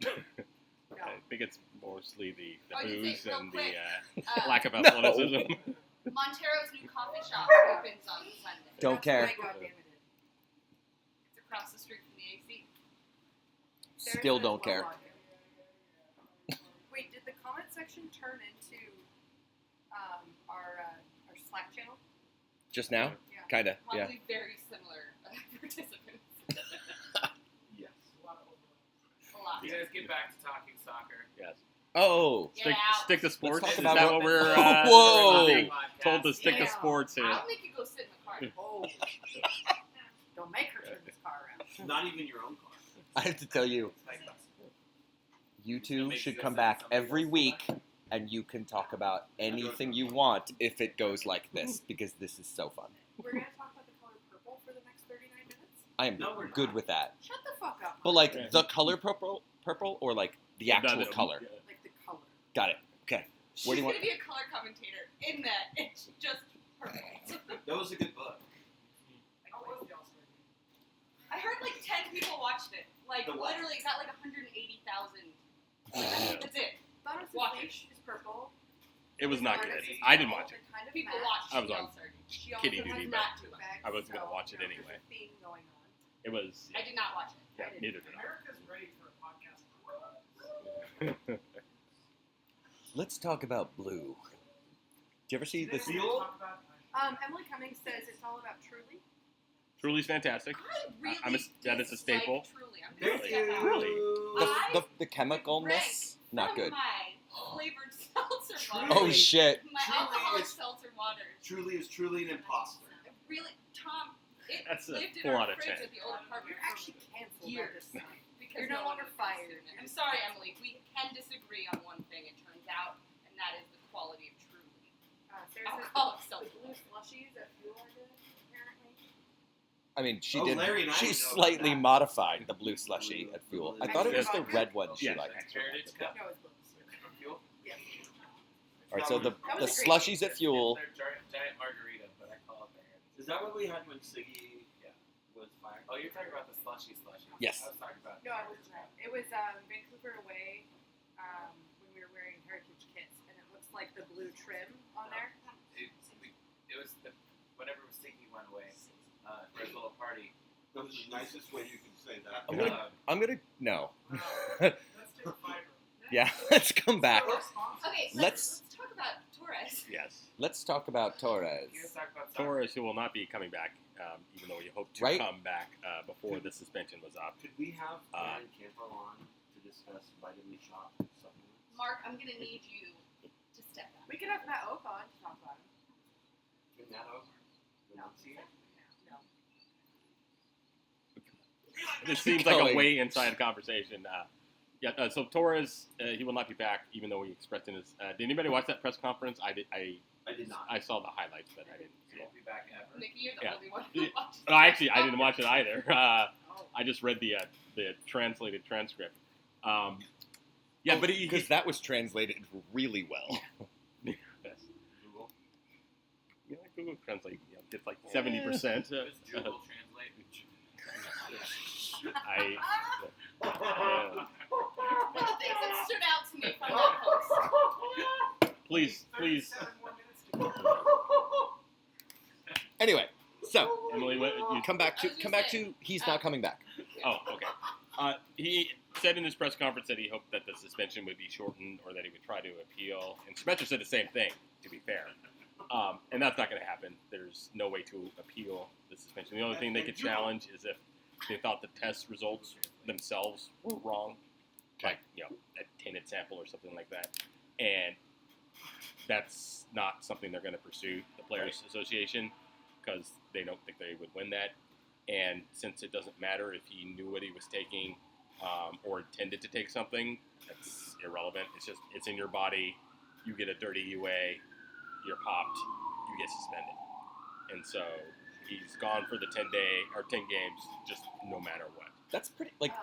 I think it's mostly the Oh, you booze say real and quick, the lack of No. athleticism. Montero's new coffee shop opens on Sunday. Don't That's care. why God damn it. It's across the street from the AC. Sarah Still says don't well care. on it. Wait, did the comment section turn into our Slack channel? Just now? Yeah. Kinda, yeah. Probably very similar participants. Yes. A lot. You guys get back to talking soccer. Yes. Oh. Get Stick, out. stick to sports. talk Is about that what- what we're Whoa. being Podcast. told to stick to Yeah. sports here? I'll make you go sit in the car. Oh. Don't make her turn this car around. Not even your own car. I have to tell you, you two Makes should sense come that back somebody every else week and you can talk about anything you want if it goes like this, because this is so fun. We're going to talk about the color purple for the next 39 minutes? I am No, we're good not. with that. Shut the fuck up. But like Yeah. the color purple or like the actual That- color? Like the color. Got it. Okay. She's What do you going want? to be a color commentator in that. It's just perfect. That was a good book. How was the All-Star game? I heard like 10 people watched it. Like, The what? literally, it got like 180,000. Yeah. That's it. Thanos' Watch face is purple. It was not good. Artist is I didn't purple. watch it. They're kind of People matched. watched I was the on All-Star game. She also kitty has duty, not but bags, I wasn't gonna so, watch it there's anyway. a theme going on. It was. I did not watch it. Yeah, neither did America's ready for a podcast. I. Let's talk about Blue. Did you ever see this? Today we're gonna talk about- Emily Cummings says it's all about Truly. Truly's fantastic. I really that is a staple. Truly. I'm Thank gonna say that. Really? The chemicalness, not From good. my flavored seltzer Truly. water. Oh shit! My Truly alcoholic is- seltzer water. Truly is truly an imposter. Really, Tom, it That's a lived in 4 our out of fridge 10. at the old apartment You're actually canceled by years. this time. because You're no one longer of us fired. didn't. You're I'm just sorry, canceled. Emily. We can disagree on one thing, it turns out, and that is the quality of Truly. Sarah says Alcoholic seltzer blue water. slushies at Fuel are good, apparently. I mean, she Oh, did. Larry and I She would know slightly about that. modified the blue slushy at Fuel. I thought it was the Vodka? red one she Yeah. liked. Heritage Cup No, it's blue. from Fuel. Yeah. All right, so the That was a great slushies at It's Fuel. their giant margarita, but I call it the Heritage. Is that what we had when Siggy Yeah. was fired? Oh, you're talking about the slushy. Yes. I was talking about. No, I wasn't that. It was Vancouver away when we were wearing heritage kits, and it looks like the blue trim on there. It was whenever Siggy went away for his little party. That was the nicest way you can say that. I'm gonna no. Let's take a fiber. Yeah, let's come back. Okay, Let's- let's talk about Torres. Yes. Let's talk about Torres. You guys talk about soccer. Torres, who will not be coming back, even though he hoped to Right. come back before the suspension was up. Could we have Aaron Campo on to discuss vitamin shot supplements? Mark, I'm gonna need you to step back. We could have Matt Oak on to talk about him. Can that over? No. See it? No. This seems like a Going. way inside conversation. So Torres, he will not be back, even though he expressed in his. Did anybody watch that press conference? I did. I did not. I saw the highlights, but I didn't see He it. won't be back ever. Nikki, you're the Yeah. only one Yeah. who watches. No, actually, I didn't watch it either. Oh. I just read the translated transcript. Yeah, but he, because that was translated really well. yes. Google. Yeah, Google Translate gets like 70%. Does Jubal translate? I. One of the things that stood out to me from that post. Please. 37 more minutes to go. Anyway, so Emily, what, you come back to he's not coming back. Oh, okay. He said in his press conference that he hoped that the suspension would be shortened or that he would try to appeal. And Spencer said the same thing, to be fair. And that's not going to happen. There's no way to appeal the suspension. The only thing they could challenge is if they thought the test results themselves were wrong, like, a tainted sample or something like that. And that's not something they're going to pursue, the Players Association, because they don't think they would win that. And since it doesn't matter if he knew what he was taking or intended to take something, that's irrelevant. It's in your body. You get a dirty UA, you're popped, you get suspended. And so he's gone for the 10 games, just no matter what. That's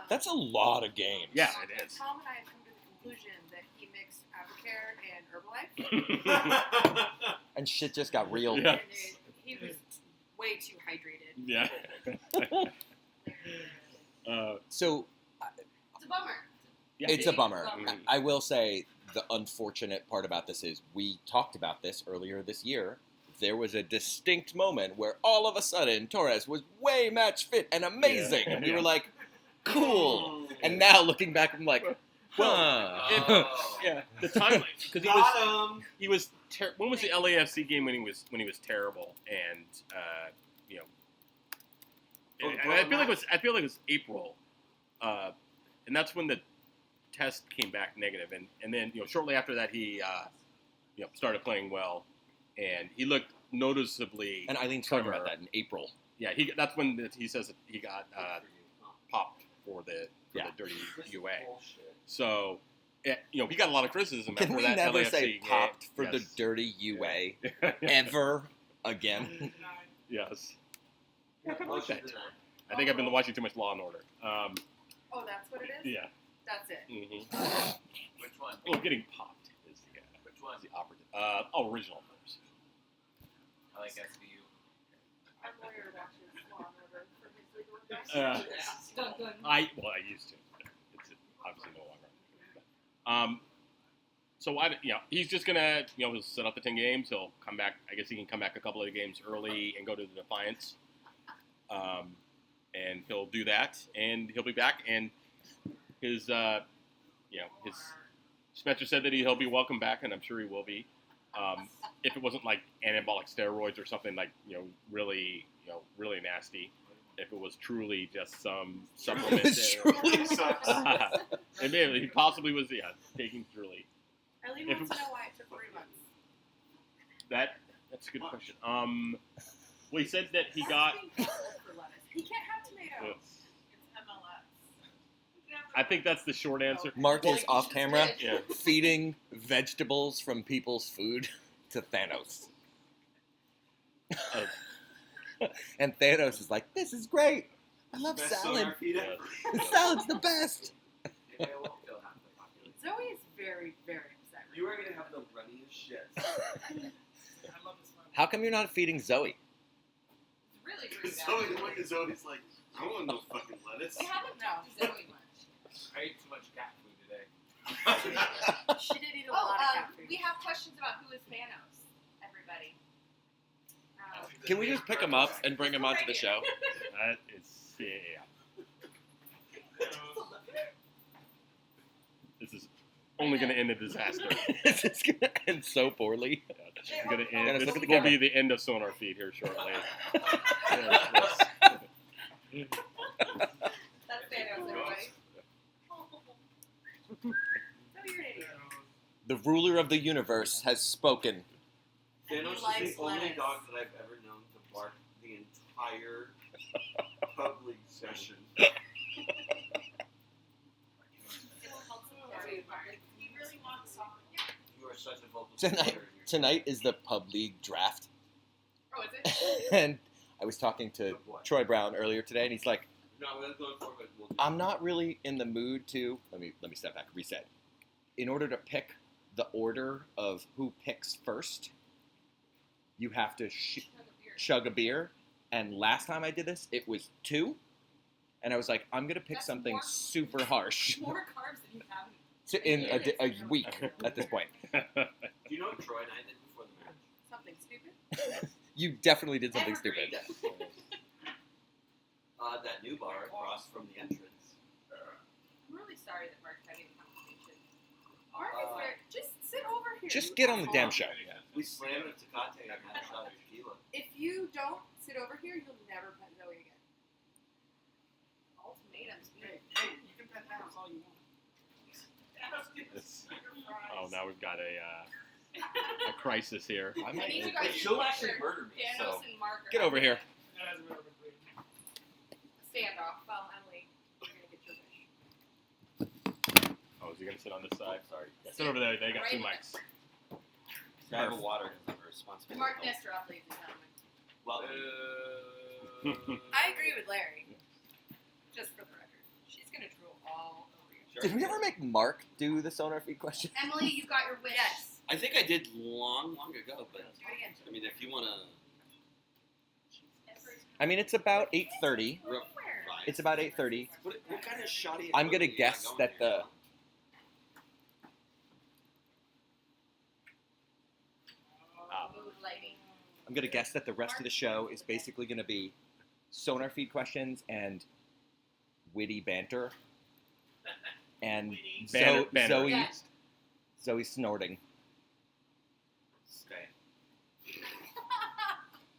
that's a lot of games. Yeah, it is. Tom and I have come to the conclusion that he mixed Avocare and Herbalife, And shit just got real. Yeah. and he was way too hydrated. Yeah. So It's a bummer. Yeah. it's a bummer. Bummer. I will say the unfortunate part about this is we talked about this earlier this year. There was a distinct moment where all of a sudden Torres was way match fit and amazing, Yeah. and we were like, "Cool." And now looking back, I'm like, "Huh." Oh. Yeah, the timeline because Got him. he was when was the LAFC game when he was terrible and and I feel like it was April, and that's when the test came back negative, and then shortly after that he started playing well, and he looked noticeably. And Eileen talking about trimmer. that in April. Yeah, that's when he says that he got popped for the dirty UA. Bullshit. So, he got a lot of criticism Can after we that never LAFC say game. popped for the Yes. dirty UA ever again? Yes. Yeah, I like motion that. denied. I think I've been watching too much Law and Order. Oh, that's what it is? Yeah. That's it. Mm-hmm. Which one? Well, getting popped is Which one? the operative. Original first. I like SVU. Our lawyer watches Law and Order for his legal advice. Dun, dun. I used to. It's obviously no longer. So he's just gonna he'll set up the 10 games. He'll come back. I guess he can come back a couple of games early and go to the Defiance. And he'll do that, and he'll be back. And his Spencer said that he'll be welcome back, and I'm sure he will be. If it wasn't like anabolic steroids or something like really nasty, if it was truly just some It supplement. was truly sucks. And maybe he possibly was, taking Truly. Eileen If wants it- to know why it took 3 months. That's a good question. Well, he said that he got. Asking people for lettuce. He can't have tomatoes. It's MLS. I think that's the short answer. Mark Well, is off camera Yeah. feeding vegetables from people's food to Thanos. And Thanos is like, this is great. I love Best salad. SonarFeed Yeah. ever. Salad's the best. Maybe I won't kill half the population. Zoe is very, very upset. You are gonna have the runniest shit. I love this one. How come you're not feeding Zoe? It's really rude. Zoe, actually. look at Zoe's like, I want no fucking lettuce. We haven't talked to Zoe much. I ate too much cat food today. She did eat a Oh, lot of cat food. we have questions about who is Thanos, everybody. Can we just pick him up and bring him onto the show? That is, yeah. This is only going to end a disaster. This is going to end so poorly. This is going to Dennis, end. This look at the will camera. be the end of SonarFeed here shortly. That's Thanos, everybody. Zoe, you're an idiot. The ruler of the universe has spoken. Thanos is likes the only lettuce. dog that I've ever known to bark the entire public session. He really wants soccer. You are such a vocal Tonight, supporter. tonight is the pub league draft. Oh, is it? And I was talking to Good boy. Troy Brown earlier today, and he's like, No, we're going for it. We'll do I'm not really in the mood to let me step back, reset. In order to pick the order of who picks first, you have to chug a beer. And last time I did this, it was 2. And I was like, I'm gonna pick That's something more- super harsh More carbs than you have. in a week at this point. Do you know what Troy and I did before the match? Something stupid. You definitely did something Evergreen. stupid. That new bar across from the entrance. I'm really sorry that Mark's having a conversation. Mark is very, just sit over here. Just you get on the damn asshole. show. We slammed a Tecate and had a shot of tequila. If you don't sit over here, you'll never pet Zoe again. Ultimatums. Hey, you can pet Thanos all you want. It's- oh, now we've got a crisis here. I I might need you But guys she'll to actually picture murder me, Thanos so. and Mark. get over here. That hasn't been overplayed. Standoff. Well, Emily, you're gonna get your wish. Oh, is he going to sit on this side? Sorry. Yeah, sit over there. They got 2 mics. I have a water because I'm a responsible. Mark Nestor, ladies and gentlemen. Well, I agree with Larry. Just for the record, she's gonna drool all over you. Did we ever make Mark do the SonarFeed question? Emily, you got your wish. Yes. I think I did long ago, but Do it again. I mean, if you want to I mean, it's about 8:30. Where? It's about 8:30. what kind of shoddy? I'm gonna equipment you got guess going that here? the Mood lighting. I'm gonna guess that the rest of the show is basically gonna be SonarFeed questions and witty banter, and Banner- banner. Zoe Yes. Zoe snorting. Stay. Does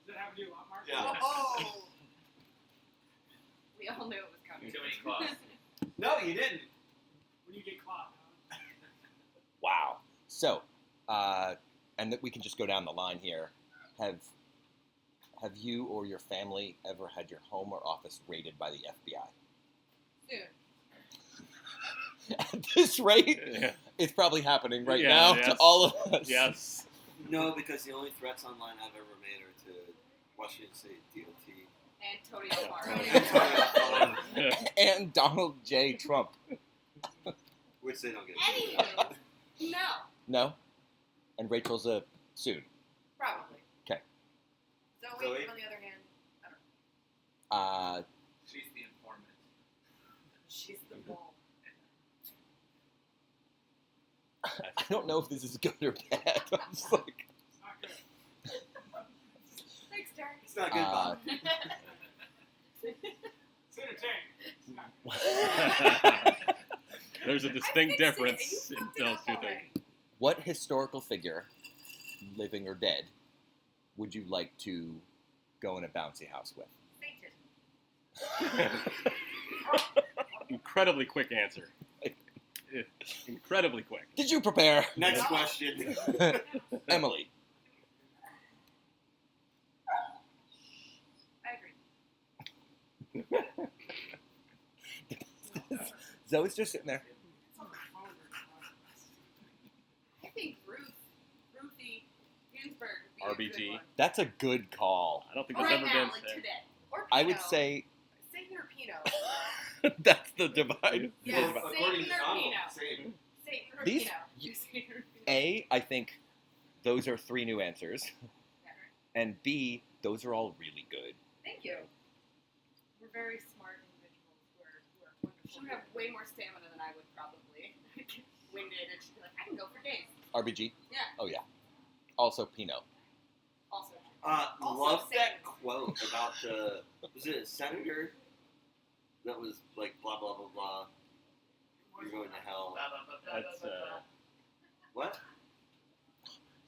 it have to do a lot, Mark? Yeah. Oh. We all knew it was coming. Too many claws. No, you didn't. When you get caught. Wow. So, and that we can just go down the line here. Have you or your family ever had your home or office raided by the FBI? Soon. At this rate, Yeah. it's probably happening right Yeah, now yes. to all of us. Yes. No, because the only threats online I've ever made are to Washington State DOT. And Tony Alfaro. And Donald J. Trump. Which they don't get. Anywho, no, No? And Rachel's a soon. Probably. 'Kay. Zoe, Zoe? on the other hand, I don't know. She's the informant. She's the ball. I don't know if this is good or bad. I'm just like, It's not good. Thanks, Derek. It's not good, Bob. It's entertaining. It's not. There's a distinct fixed it, and difference you in fucked it those up two already. things. what historical figure, living or dead, would you like to go in a bouncy house with? Satan. Incredibly quick answer. Incredibly quick. Did you prepare? Next question. Emily. I agree. Zoe's just sitting there. I think Ruthie Ginsburg would be a RBG. good one. That's a good call. I don't think Or there's right ever now, been. like today. Or I would Pinot. say Satan or Pinot. that's the divide. Yeah. Well, according to Satan or Donald, Pinot? same. Satan or These- Pinot. Satan or Pinot. A, I think those are 3 new answers. And B, those are all really good. Thank you. We're very smart individuals who are wonderful. She would have way more stamina than I would probably. Winded, and she'd be like, I can go for days. RBG? Yeah. Oh, yeah. Also Pinot. Also. Also Love that Satan. quote about the, was it a senator that was like blah blah blah blah. You're going to hell. That's What?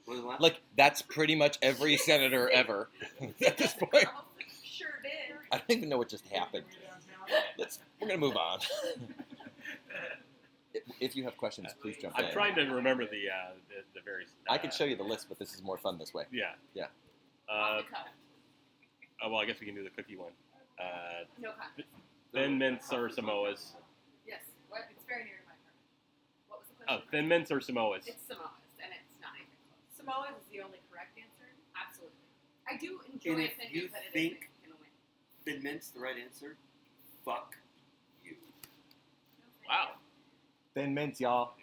What was the last? Like, that's pretty much every senator ever at this point. Sure did. I don't even know what just happened. We're going to move on. If you have questions, please jump in. I'm trying to remember the various. I can show you the list, but this is more fun this way. Yeah. Yeah. Off the cuff. Oh, well, I guess we can do the cookie one. No context. Thin mints or Samoas? Yes. What? It's very near to my heart. What was the Oh, question? thin mints or Samoas? It's Samoas, and it's not even close. Samoa is the only correct answer. Absolutely. I do enjoy And if thin you mints, but it think- isn't gonna win. Thin Mint's the right answer. Fuck you. Wow. Thin mints, y'all.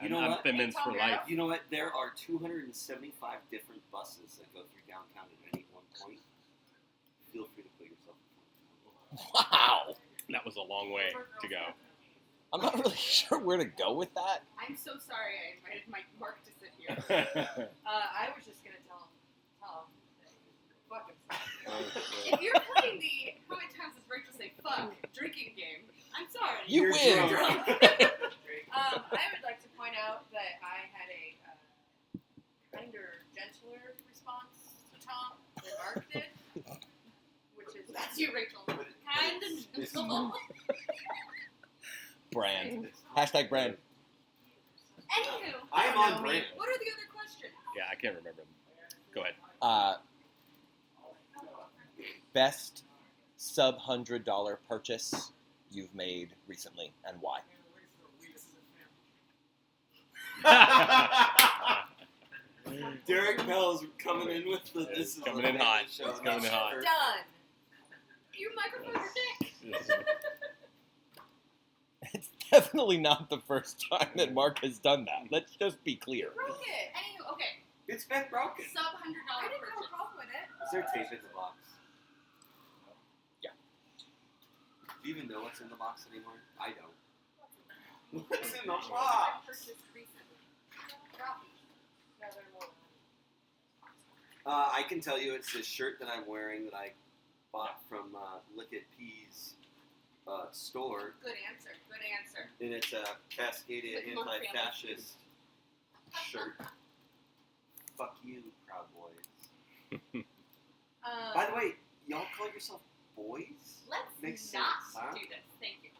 You know I'm what? thin mints for Tom life. You know what? There are 275 different buses that go through downtown at any one point. Feel free to put yourself in front of Wow. That was a long way to go. I'm not really sure where to go with that. I'm so sorry I invited Mark to sit here. I was just gonna tell him. Fuck himself. If you're playing the how many times does Rachel say fuck drinking game, I'm sorry. You You're win. drunk. I would like to point out that I had a kinder, gentler response to Tom than Mark did, which is That's you, Rachel. Kind and gentle. Brand. Hashtag brand. Anywho, I'm on brand. what are the other questions? Yeah, I can't remember them. Go ahead. Best sub $100 purchase you've made recently and why? Derek Bell's coming in with the. Yeah, This he's is coming the in name of hot. the show. He's coming in hot. done. You microphone your dick. It's definitely not the first time that Mark has done that. Let's just be clear. Broke it. Anywho, okay. It's been broken. Sub $100 I didn't have a purchase. problem with it. Is there tape in the box? Yeah. Do you even know what's in the box anymore? I don't. What's in the I box? purchased recently. No, they're more. I can tell you it's this shirt that I'm wearing that I bought from Lick It Peas store, Good answer. Good answer. and it's a Cascadia With more family anti-fascist shirt. Fuck you, Proud Boys. By the way, y'all call yourself boys? Let's Makes not sense, huh? do this. Thank you.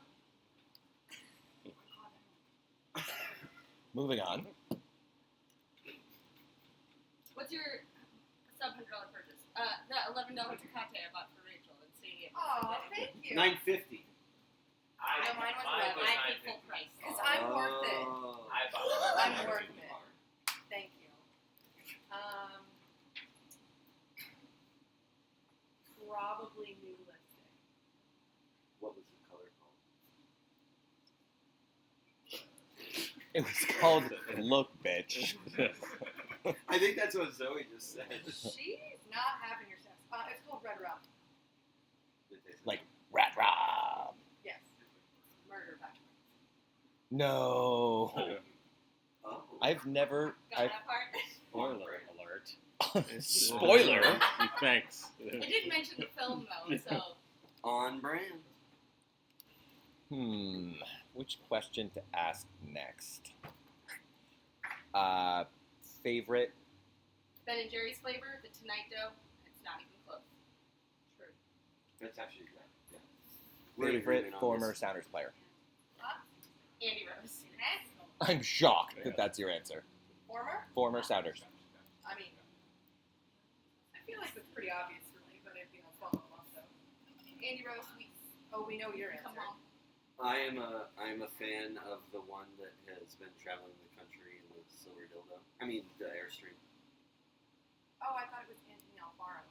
Moving on. What's your sub $100 purchase? That $11 Tecate I bought for Rachel in Stadium. Oh, thank you. $9.50. No, mine was I paid full price. Because I'm worth it. I bought I'm it. worth it. Thank you. Probably new lipstick. What was the color called? It was called Look Bitch. I think that's what Zoe just said. She's not having your sex. It's called Red Rum. Like Rat Rob. Yes. Murder backwards. No. Oh. I've never. Got that part? Spoiler alert. Spoiler. Thanks. I did mention the film though, so On brand. Which question to ask next? Favorite. Ben and Jerry's flavor, the Tonight Dough, it's not even close. True. That's actually good. Yeah. We're in Favorite agreement on former this. Sounders player. Andy Rose. I'm shocked that that's your answer. Former Sounders. I mean, I feel like that's pretty obvious for me, but if you know, follow along, so. Andy Rose, we know your answer. Come on. I am a fan of the one that has been traveling the country in the silver dildo. I mean the Airstream. Oh, I thought it was Anthony Alfaro.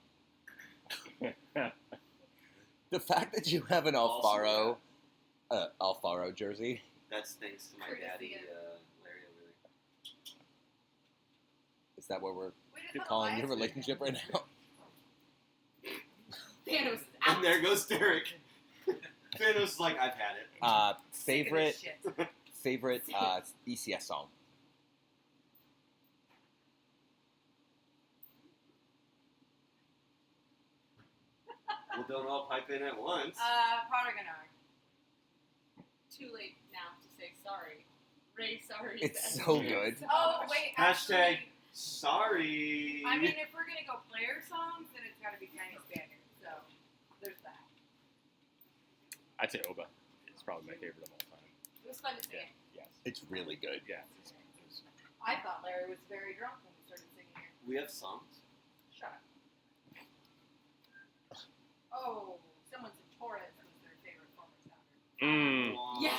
The fact that you have an Alfaro jersey. That's thanks to my Courtesy daddy, of- Larry over there. Is that what we're Wait, I thought calling your Elias- relationship right now? Thanos is out. And there goes Derek. Thanos is like, I've had it. Sick of this Favorite shit. ECS song. Well, don't all pipe in at once. Prodiganar. Too late now to say sorry. Ray, sorry. It's said. so good. Oh, wait, Hashtag actually, sorry. I mean, if we're gonna go player songs, then it's gotta be Chinese Spaniard. So, there's that. I'd say Oba. It's probably my favorite of all time. It was fun to sing. Yes. It's really good. Yeah. I thought Larry was very drunk when we started singing it. We have songs. Shut up. Oh, someone said Torres was their favorite former Sounder. Yes.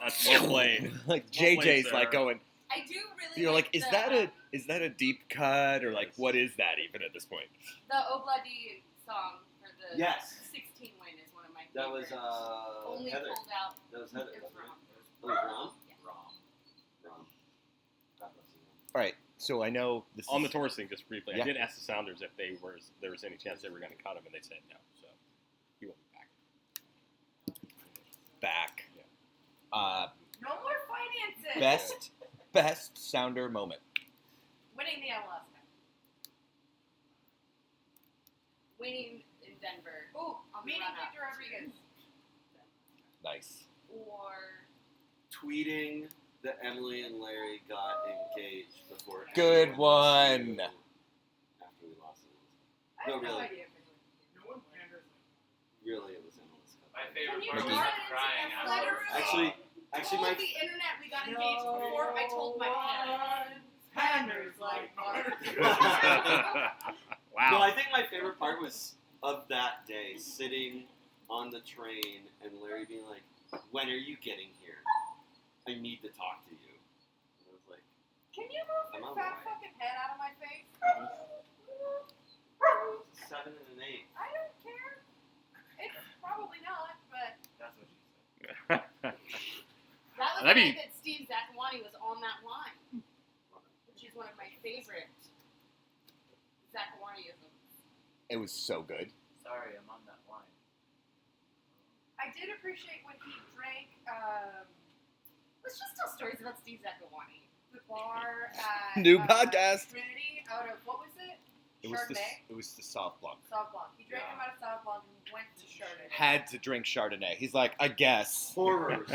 That's well played. Like Well played, JJ's sir. like going. I do really You're like, is the, that a deep cut or like what is that even at this point? The Obladi song for the Yes. 16 win is one of my That was favorites. Only Heather. pulled out. That was Heather. It was wasn't wrong. it? Oh, it was Rom? Yeah. Rom. God bless you. All right. So I know this On the is Taurus thing, just briefly, Yeah. I did ask the Sounders if there was any chance they were going to cut him, and they said no. So he will be back. back. No more finances. Best Sounder moment. Winning the MLS Cup. Winning in Denver. Ooh, On the meeting run-up. Victor Rodriguez. Nice. Or Tweeting that Emily and Larry got engaged before. Good everyone one. knew After we lost it. I have No, no really. idea if it was. No one panders. Really, it was MLS Cup. My Can favorite you part was Ricky. draw him it crying into a afterwards. letter? Actually, Told my the internet we got engaged before I told my parents. Panders like Wow. No, I think my favorite part was of that day, sitting on the train and Larry being like, "When are you getting here? I need to talk to you." And I was like, Can you move I'm your on fat my way. fucking head out of my face? "It's a 7 and an 8." I don't care. It's probably not, but That's what she said. that was the That'd night be- that Steve Zakuani was on that line, which is one of my favorite Zakuaniisms. It was so good. Sorry, I'm on that line. I did appreciate when he drank Let's just tell stories about Steve Zakuani. the bar at New podcast. Trinity out of, what was it? It was the Chardonnay? it was the Sauv Blanc. Sauv Blanc. He drank Yeah. him out of Sauv Blanc and went to Chardonnay. Had to drink Chardonnay. He's like, I guess. Horrors.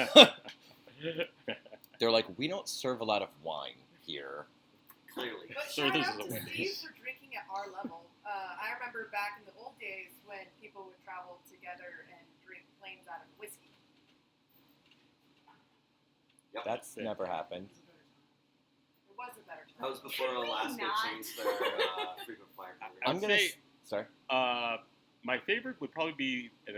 They're like, we don't serve a lot of wine here. Clearly. But Sir, shout this out is a to Wendy's. Steve for drinking at our level. I remember back in the old days when people would travel together and drink planes out of whiskey. Yep. That's never happened. It was a better time. That was before Can we Alaska not? changed their frequent flyer program. I'm I'd gonna say sorry. my favorite would probably be an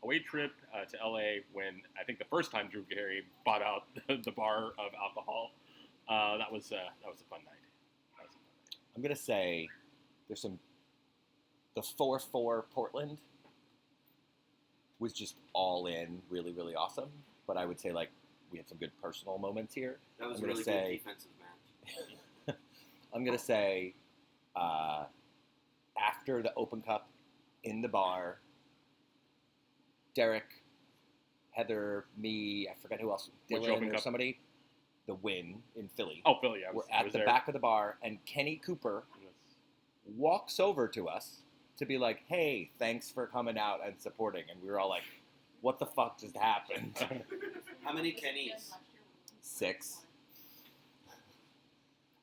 away trip to LA when I think the first time Drew Carey bought out the bar of alcohol. That was a fun night. That was a fun night. I'm gonna say there's the 4-4 Portland was just all in, really, really awesome. But I would say like we had some good personal moments here. That was I'm a gonna really say- good defensive match. I'm gonna say after the Open Cup in the bar, Derek, Heather, me, I forgot who else, Which Dylan Open or Cup? somebody, the win in Philly. Oh, Philly, I We're was at the there. back of the bar, and Kenny Cooper walks over to us to be like, hey, thanks for coming out and supporting. And we were all like, what the fuck just happened? How many Kennys? 6.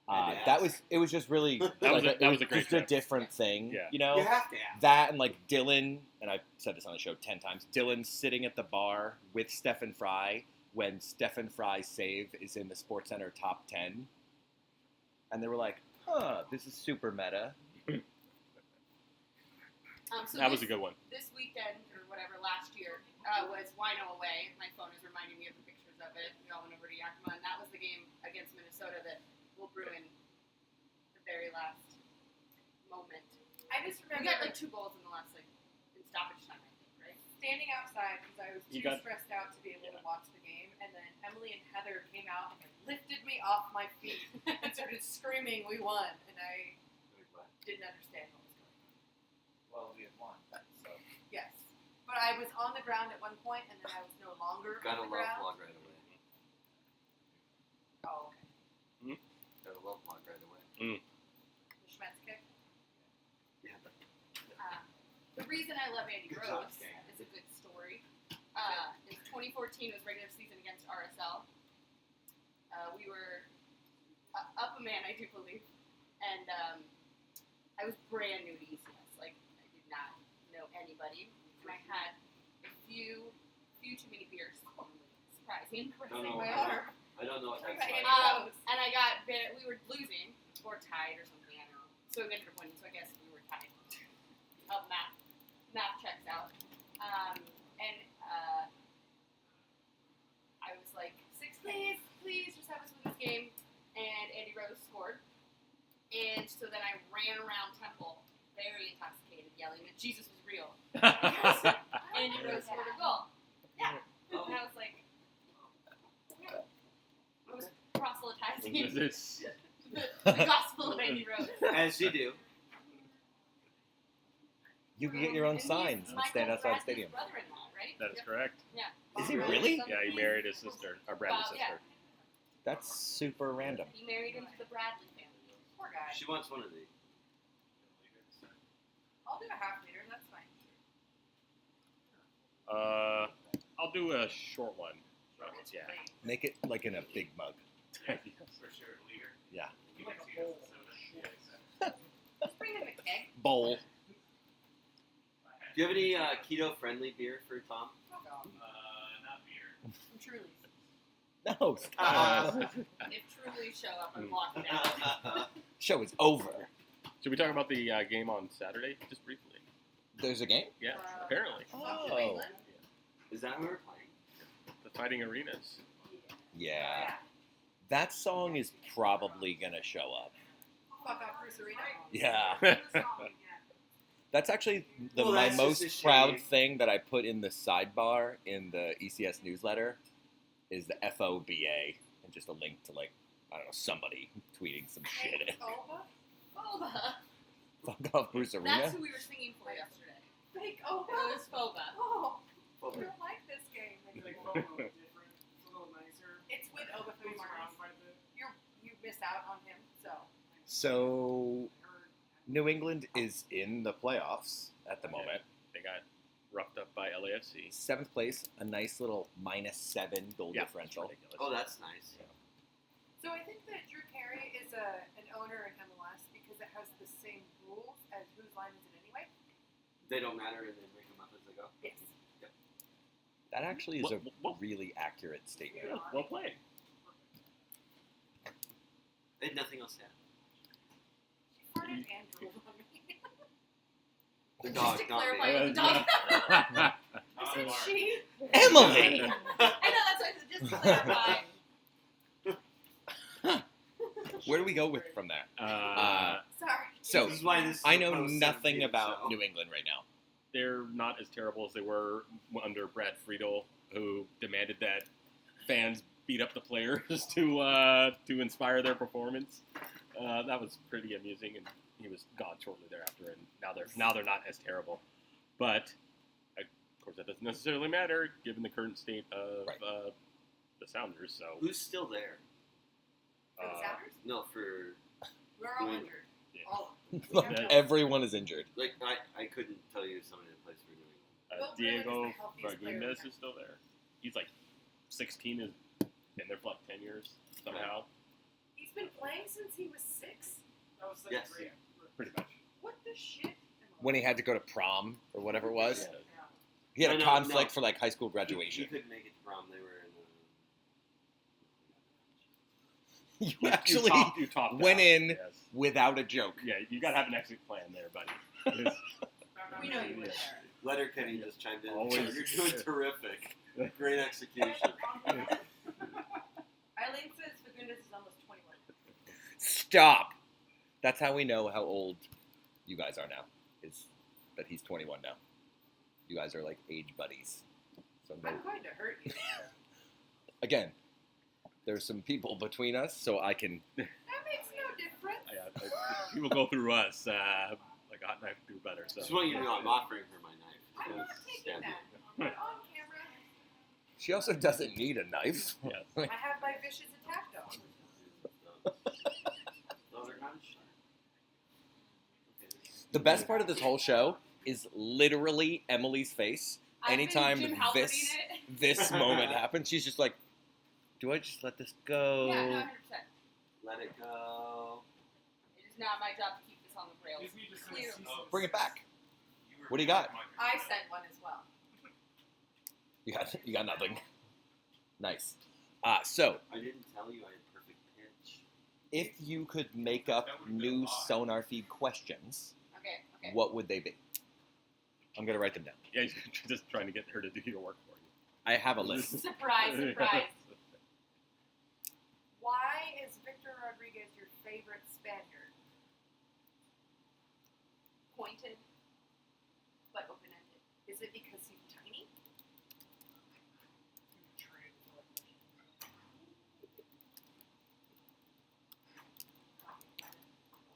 It was just really That was a great just trip. a different thing, Yeah. you know. You have to ask. That and like Dylan, and I've said this on the show 10 times. Dylan sitting at the bar with Stephen Fry when Stephen Fry's save is in the SportsCenter top 10, and they were like, "Huh, this is super meta." So That was a good one. This weekend, or whatever, last year, was Wino away. My phone is reminding me of the pictures of it. We all went over to Yakima, and that was the game against Minnesota that will ruin the very last moment. I just We remember got like 2 goals in the last, like, in stoppage time, I think, right? standing outside because I was You too got- stressed out to be able to watch the game, and then Emily and Heather came out and like, lifted me off my feet and started screaming, "We won!" And I didn't understand what was going on. Well, we had won. So Yes, but I was on the ground at one point, and then I was no longer Gotta on the love ground. vlog right away. Oh, okay. Gotta love vlog right away. The Schmetz kick. Yeah. The reason I love Andy Good job, Rose Dan. is a good story. In 2014 was regular season against RSL. We were up a man, I do believe, and I was brand new to ECS. Like, I did not know anybody, and I had a few too many beers. Surprising, pressing No, my no. arm. I don't know what that's Okay, like. And I got we were losing or tied or something. I don't know. So we ended up winning. So I guess we were tied. Math checks out. And I was like, please, just have us win this game. And Andy Rose scored. And so then I ran around Temple, very intoxicated, yelling that Jesus was real. Andy Rose scored a goal. Yeah. Oh. And I was like, I was proselytizing This- the gospel of Andy Rose. As you do. You can get your own And he's signs and Michael stand outside the Bradley's stadium. brother-in-law, right? That is correct. Yeah. Is he Bob really? Bradley's Yeah, he son. married his sister, or Bradley's Bob, yeah. sister. That's super random. He married into the Bradley family. Poor guy. She wants one of these. I'll do a half liter. That's fine. I'll do a short one. It's Yeah. great. Make it like in a big mug. for sure, leader. Yeah. You like to use soda? Just bring in the keg. Bowl. Do you have any keto-friendly beer for Tom? Fuck off. Not beer. I'm truly. No. If Truly show up, I'm walking out. Show is over. Should we talk about the game on Saturday, just briefly? There's a game? Yeah, Wow. apparently. Fuck Oh. New England. Is that who we're playing? The Fighting Arenas. Yeah. That song is probably going to show up. Fuck off Bruce Arena. Yeah. That's actually Well, my that's just a most proud shame. thing that I put in the sidebar in the ECS newsletter is the FOBA and just a link to, like, I don't know, somebody tweeting some shit. Thanks, Oba. Foba. Fuck off Bruce Arena. That's who we were singing for yesterday. Fake It Oba. was Foba. Oh, Well, I don't like this game. It's like Fomo is different. It's a little nicer. It's with Oba Moves Martins. around quite a bit. You miss out on him, so. So, New England is in the playoffs at the moment. They got roughed up by LAFC. 7th place, a nice little -7 goal Yeah, differential. it's ridiculous. Oh, that's nice. So I think that Drew Carey is an owner in MLS because it has the same rules as whose line is it anyway? They don't matter and they bring them up as they go. Yes. That actually is a Well- really accurate statement. Well played. They had nothing else to add. She farted and drooled on me. The Just dog, to not clarify, me. the dog. I Not said Mark. she. Emily! I know, that's why I said just to clarify. Where do we go with from there? Sorry. So, This is why this is I a know post-17 nothing about show. New England right now. They're not as terrible as they were under Brad Friedel, who demanded that fans beat up the players to inspire their performance. That was pretty amusing, and he was gone shortly thereafter. And now they're not as terrible, but of course that doesn't necessarily matter given the current state of Right. the Sounders. So Who's still there? For the Sounders? No, for We're all Yeah. injured. Yeah. All of them. Yeah. Everyone is injured. like I couldn't tell you somebody that plays for New England. Will Brennan is Diego the healthiest player Fagundes ever. is still there. He's like 16, has been there for like 10 years somehow. He's been playing since he was 6? That was like Yes. great. Pretty much. What the shit? When he had to go to prom or whatever it was. Yeah. He had a No, conflict no. for like high school He graduation. couldn't make it to prom. They were in You actually you topped went out. in Yes. without a joke. Yeah, you gotta have an exit plan there, buddy. We know you were there. Letterkenny just chimed in. Always. You're doing terrific. Great execution. Eileen says Fagundes is almost 21. Stop. That's how we know how old you guys are now. Is that he's 21 now. You guys are like age buddies. So no, I'm going to hurt you. again, there's some people between us, so I can. That makes no difference. People go through us like a hot knife through butter. So Just want you to know I'm offering her my knife. I'm not taking that. But on camera, She also doesn't need a knife. yes. I have my vicious attack dog. No, they're kind of sharp. Okay. The best part of this whole show is literally Emily's face. Anytime I've been Jim Halperding this it. this moment happens, she's just like, "Do I just let this go?" Yeah, no, 100%. Let it go. It is not my job to keep this on the rails. Disney just Clearly. says, Bring it back. What do you got? I sent one as well. You got nothing. Nice. So I didn't tell you I had perfect pitch. if you could make up new SonarFeed questions, Okay, okay. what would they be? I'm gonna write them down. Yeah, you're just trying to get her to do your work for you. I have a list. Surprise, surprise. Why is Victor Rodriguez your favorite Spaniard? Pointed, but open-ended. Is it because he's tiny?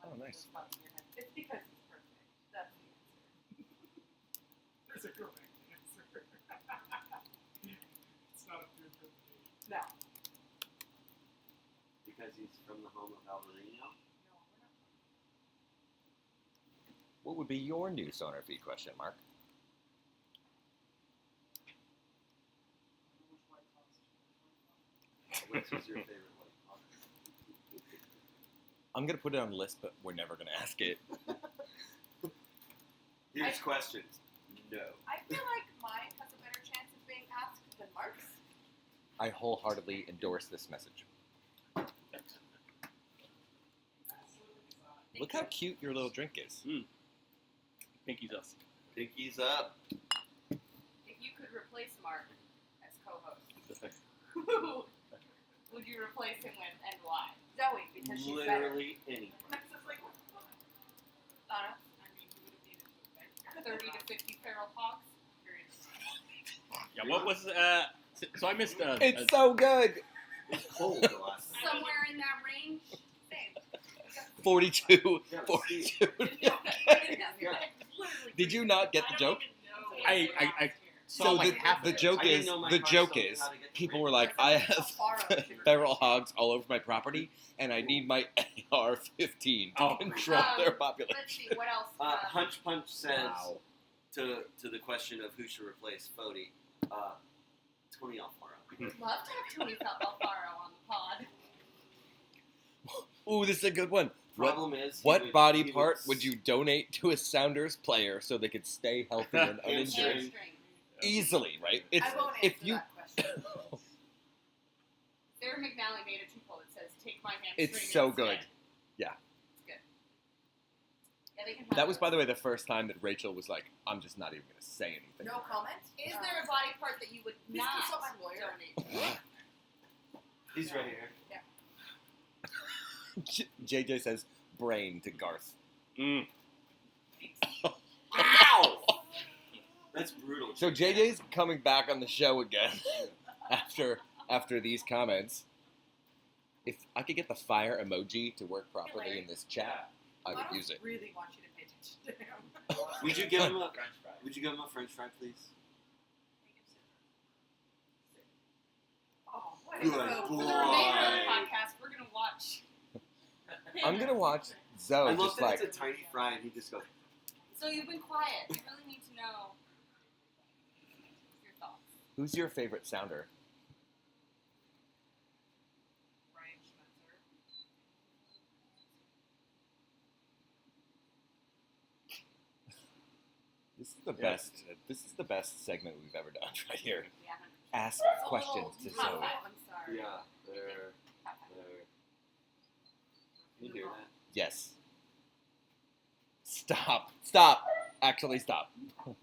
Oh, nice. It's because he's perfect. That's the answer. That's a correct answer. It's not up to interpretation. No. Because he's from the home of Alvarino? What would be your new SonarFeed question, Mark? Which is your favorite white collar? I'm gonna put it on the list, but we're never gonna ask it. Here's questions. No. I feel like mine has a better chance of being asked than Mark's. I wholeheartedly endorse this message. Look how cute your little drink is. Pinky's us. Pinkies up. If you could replace Mark as co-host, who would you replace him with and why? Zoe, because she's better. Literally anyone. Donna? I mean, who would have needed 30 to 50 feral hogs? Yeah, what was so I missed It's so good. It's cold the last time. Somewhere in that range. Same. 42. Yeah, 42. Did you not get the joke? I saw So like the, half the of it. joke I didn't is know my the car joke told me is how to get people the were like, I have feral hogs all over my property, and I need my AR-15 to Oh. control their Let's population. see, what else? Hunch Punch says Wow. to the question of who should replace Fody, Tony Alfaro. Love to have Tony Alfaro on the pod. Ooh, this is a good one. Problem is, What body part would you donate to a Sounders player so they could stay healthy and Hamstring. uninjured? Hamstring. Easily, right? It's I won't if answer you. that question. Sarah McNally made a two-poll that says, take my hamstring It's so instead. good. Yeah. It's good. Yeah, they can have That was, those. by the way, the first time that Rachel was like, "I'm just not even going to say anything." No comment? Is there a body part that you would Please not consult my lawyer. donate? He's right here. JJ says brain to Garth. Mm. Ow! That's brutal. So JJ's coming back on the show again after these comments. If I could get the fire emoji to work properly in this chat, I would use it. really want you to pay attention to him. Would you give him a French fry. Would you give him a French fry, please? Oh, what Good a For the boy. remainder of the podcast, we're going to watch. I'm gonna watch I Zoe love just that like it's a tiny fry and he just goes. So you've been quiet. I really need to know your thoughts. Who's your favorite sounder? Brian Schmetzer. This is the Yeah. best. This is the best segment we've ever done right here. Yeah. Ask It's a questions to little tough, Zoe. I'm sorry. Yeah, there. Can you hear that? Yes. Stop. Stop. Actually, stop. So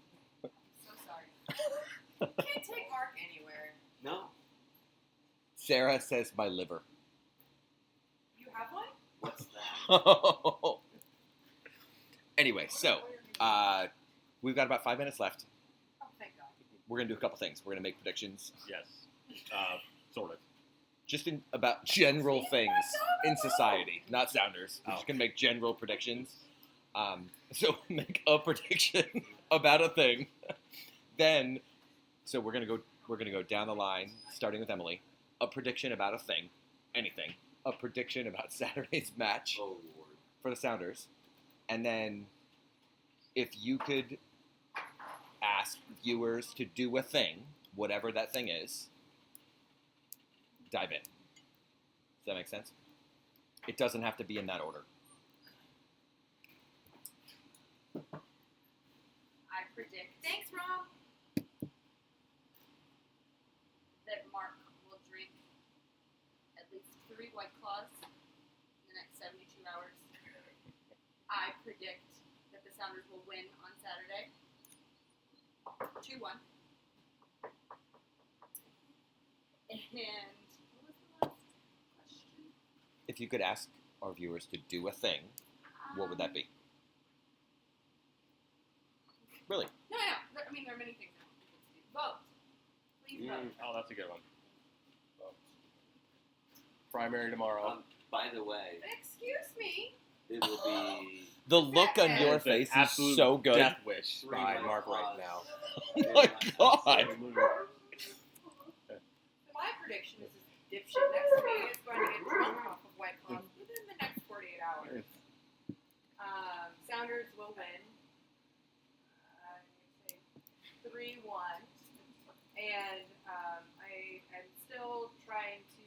sorry. You can't take Mark anywhere. No. Sarah says my liver. You have one? What's that? Anyway, so we've got about 5 minutes left. Oh, thank God. We're gonna do a couple things. We're gonna make predictions, Yes. Sort of. just about general things in society, not sounders. We're just gonna make general predictions. So make a prediction about a thing. Then, so we're gonna go down the line, starting with Emily. A prediction about a thing, anything. A prediction about Saturday's match Oh Lord. for the Sounders, and then if you could ask viewers to do a thing, whatever that thing is, dive in. Does that make sense? It doesn't have to be in that order. I predict Thanks, Rob. that Mark will drink at least 3 White Claws in the next 72 hours. I predict that the Sounders will win on Saturday. 2-1. And what was the last question? If you could ask our viewers to do a thing, what would that be? Really? No. I mean, there are many things that we can do. Vote. Please vote. Oh, that's a good one. Primary tomorrow. By the way, Excuse me. it will be. The look on your It's an face is absolute so good. Death wish Three by White Mark Claws. right now. Oh my god! My prediction is this dipshit next to me is going to get drunk off of White Claws within the next 48 hours. Sounders will win. I would say 3-1. And I am still trying to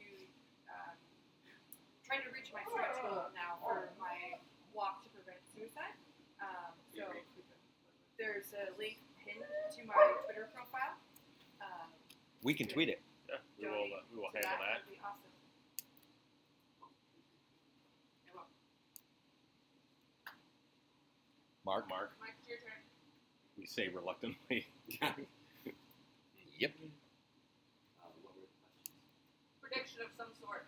reach my stretch goal now for my walk to prevent suicide. So there's a link pinned to my Twitter profile. We can tweet it. Yeah, we will to handle that. That'd be awesome. Mark? Mark, Mike, it's your turn. we say reluctantly. Yep. What were the questions? Prediction of some sort.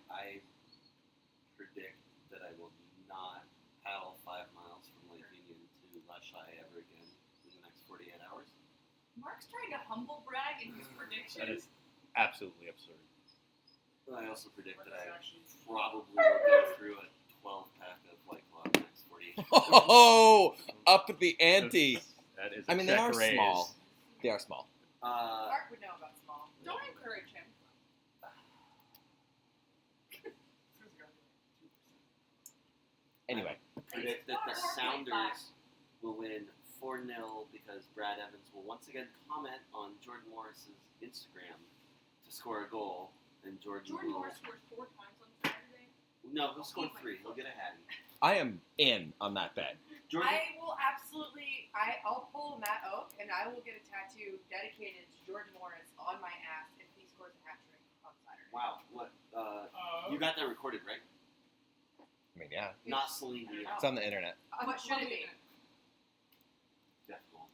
I predict that I will not paddle 5 miles from Lake Union to Lashai ever again in the next 48 hours. Mark's trying to humble brag in his That predictions. is absolutely absurd. I also predict that I probably will go through a 12-pack of White Claw in the next 48 hours. Oh, up the ante. That is. I mean, they are check raise. small. They are small. Mark would know about small. Don't encourage him. Anyway, Predict that the Sounders will win 4-0 because Brad Evans will once again comment on Jordan Morris's Instagram to score a goal, and Jordan will. Morris scored 4 times on Saturday. No, he'll score 3. He'll get a hattie. I am in on that bet. Jordan. I will absolutely. I'll pull Matt Oak and I will get a tattoo dedicated to Jordan Morris on my ass if he scores a hat trick on Saturday. Wow, what? You got that recorded, right? I mean, yeah. Not Celine Dion. It's on the internet. What should it be? Jeff Goldblum.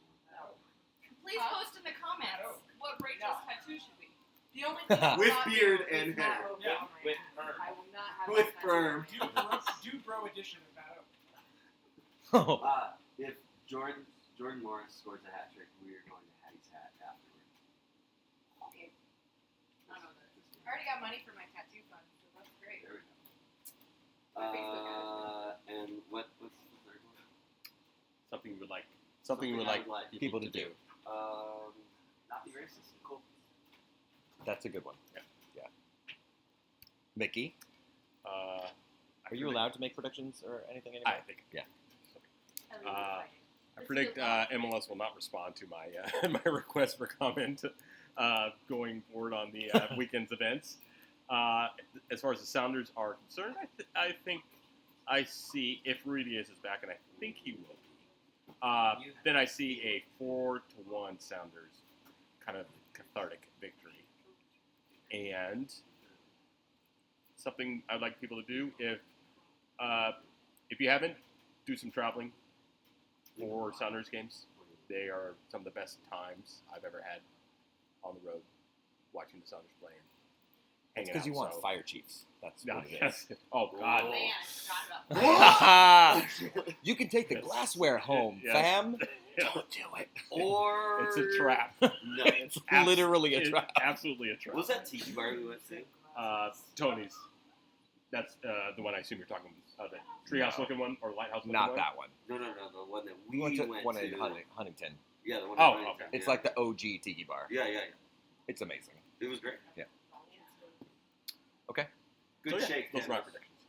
Please post in the comments what Rachel's tattoo should be. The only thing I will With not beard do is and Matt hair. Oak Yeah, on my with ass. perm. I will not have With that tattoo perm. on my ass. Do bro edition of that. If Jordan Morris scores a hat trick, we are going to Hattie's hat afterward. I don't know that. I already got money for my tattoo fund, so that's great. There we go. My Facebook And what's the third one? Something you would like. I would like People to do. Not be racist. Cool. That's a good one. Yeah. Mickey, are you allowed to make predictions or anything anymore? I think. Yeah. I predict MLS will not respond to my my request for comment going forward on the weekend's events. As far as the Sounders are concerned, I think I see if Rudius is back, and I think he will be. Then I see a 4-1 Sounders kind of cathartic victory. And something I'd like people to do, if you haven't, do some traveling for Sounders games. They are some of the best times I've ever had on the road watching the Sounders play. It's because you want fire chiefs. That's what it is. Oh, God. Oh, man, I forgot about that. You can take the glassware home, Yes. fam. Yeah. Don't do it. Or It's a trap. No. It's literally a It's trap. absolutely a trap. Was that tiki bar we went to? Tony's. That's the one I assume you're talking about. The treehouse looking one or lighthouse looking Not one? that one. No, the one that we We went to went one to. in Huntington. Yeah, the one. Oh, in Huntington, okay. It's yeah. like the OG tiki bar. Yeah. It's amazing. It was great. Okay. Good So, yeah, shake. those are my Dennis. predictions.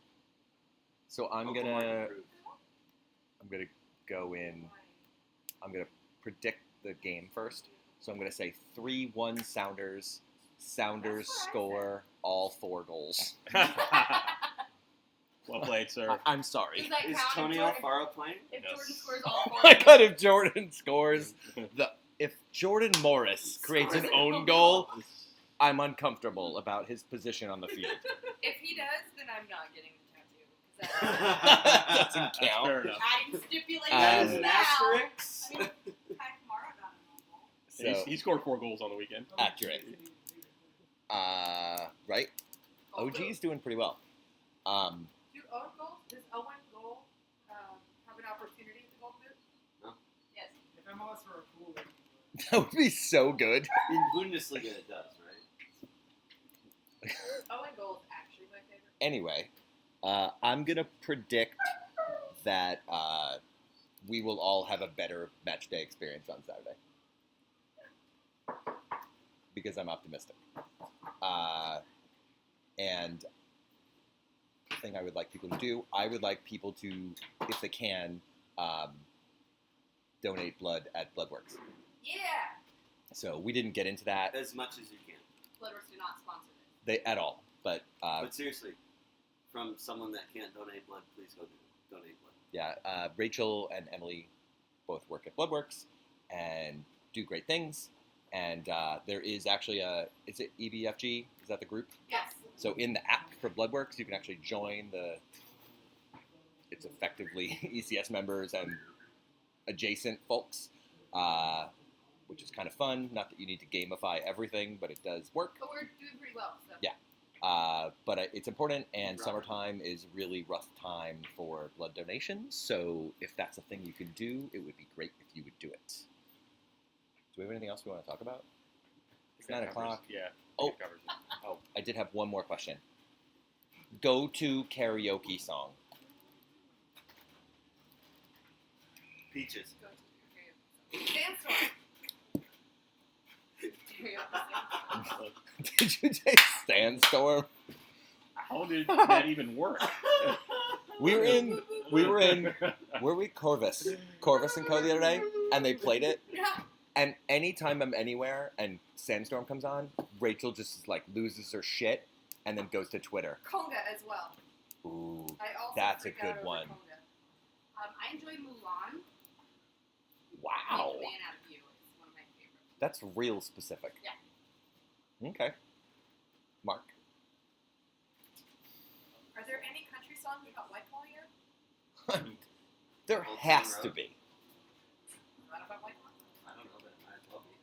So I'm Uncle gonna Mark improved. go in. I'm gonna predict the game first. So I'm gonna say 3-1 Sounders. Sounders score all 4 goals. Well played, sir. I'm sorry. Does that Is count? Tony If Jordan- Alfaro playing? If Yes. Jordan scores all 4 Oh my God! If Jordan scores, if Jordan Morris creates an own goal, I'm uncomfortable about his position on the field. If he does, then I'm not getting the tattoo. 'Cause that's Doesn't That's count. fair enough. adding stipulations That is an now. asterisk. I mean, Kai Kamara got a So He scored 4 goals on the weekend. accurate. Right? OG's doing pretty well. Do Owen goal? Does Owen goal have an opportunity at the goal booth? Yes. If MLS were a cool league, That would be so good. In Bundesliga, it does, right? Owen goal is actually my favorite. Anyway, I'm going to predict that we will all have a better match day experience on Saturday. Because I'm optimistic. And the thing I would like people to do, I would like people to, if they can, donate blood at Bloodworks. Yeah. So we didn't get into that As much as you can. Bloodworks do not sponsor this. at all. But But seriously, from someone that can't donate blood, please go donate blood. yeah, Rachel and Emily both work at Bloodworks and do great things. And there is actually is it EBFG? Is that the group? Yes. So in the app for Bloodworks, you can actually join it's effectively ECS members and adjacent folks, which is kind of fun. Not that you need to gamify everything, but it does work. But we're doing pretty well. So. Yeah. But it's important, and Right. summertime is really rough time for blood donations. So if that's a thing you can do, it would be great if you would do it. Do we have anything else we want to talk about? It's 9 o'clock. Yeah. Oh. It covers it. Oh. I did have one more question. Go to karaoke song. Peaches. Go to your Sandstorm. Did you say Sandstorm? How did that even work? We were in were we Corvus and Co the other day, and they played it. Yeah. And anytime I'm anywhere and Sandstorm comes on, Rachel just like loses her shit and then goes to Twitter. Conga as well. Ooh, I also That's a freak good out over one. Conga. I enjoy Mulan. wow, Make a Man Out of You is one of my favorites. that's real specific. Yeah. Okay, Mark. Are there any country songs about White Claw here? There Old has Town to Road. be. Not about White Claw? I don't know, but it might as well be.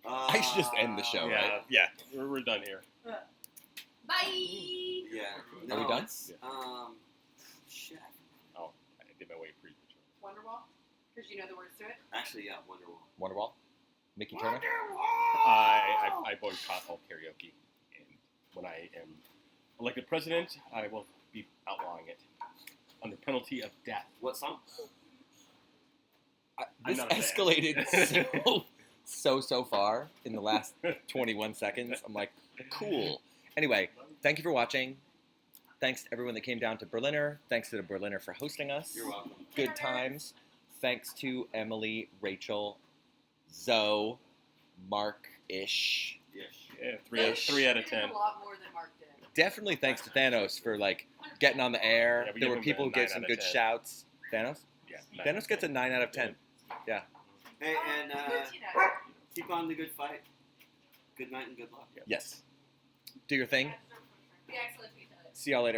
I should just end the show, yeah, right? yeah. We're done here. Bye. Yeah. Are we No, done? it's, shit. Oh, I did my way pre-picture. Wonderwall? Because you know the words to it? Actually, yeah, Wonderwall. Wonderwall. Mickey Turner. I boycott all karaoke, and when I am elected president, I will be outlawing it under penalty of death. What song? This not a fan. escalated so far in the last 21 seconds. I'm like, cool. Anyway, thank you for watching. Thanks to everyone that came down to Berliner. Thanks to the Berliner for hosting us. You're welcome. Good times. Thanks to Emily, Rachel, Zoe, Mark-ish. Ish. Yeah, That three out of did 10. A lot more than Mark did. Definitely thanks to Thanos for like getting on the air. Yeah, we There give were him people a who gave 9 some out of good 10. shouts. Thanos? Yeah, Thanos gets a 9 out of 10. Hey, and Good, Tina. keep on the good fight. Good night and good luck. Yes. Do your thing. Be excellent to each other. See y'all later.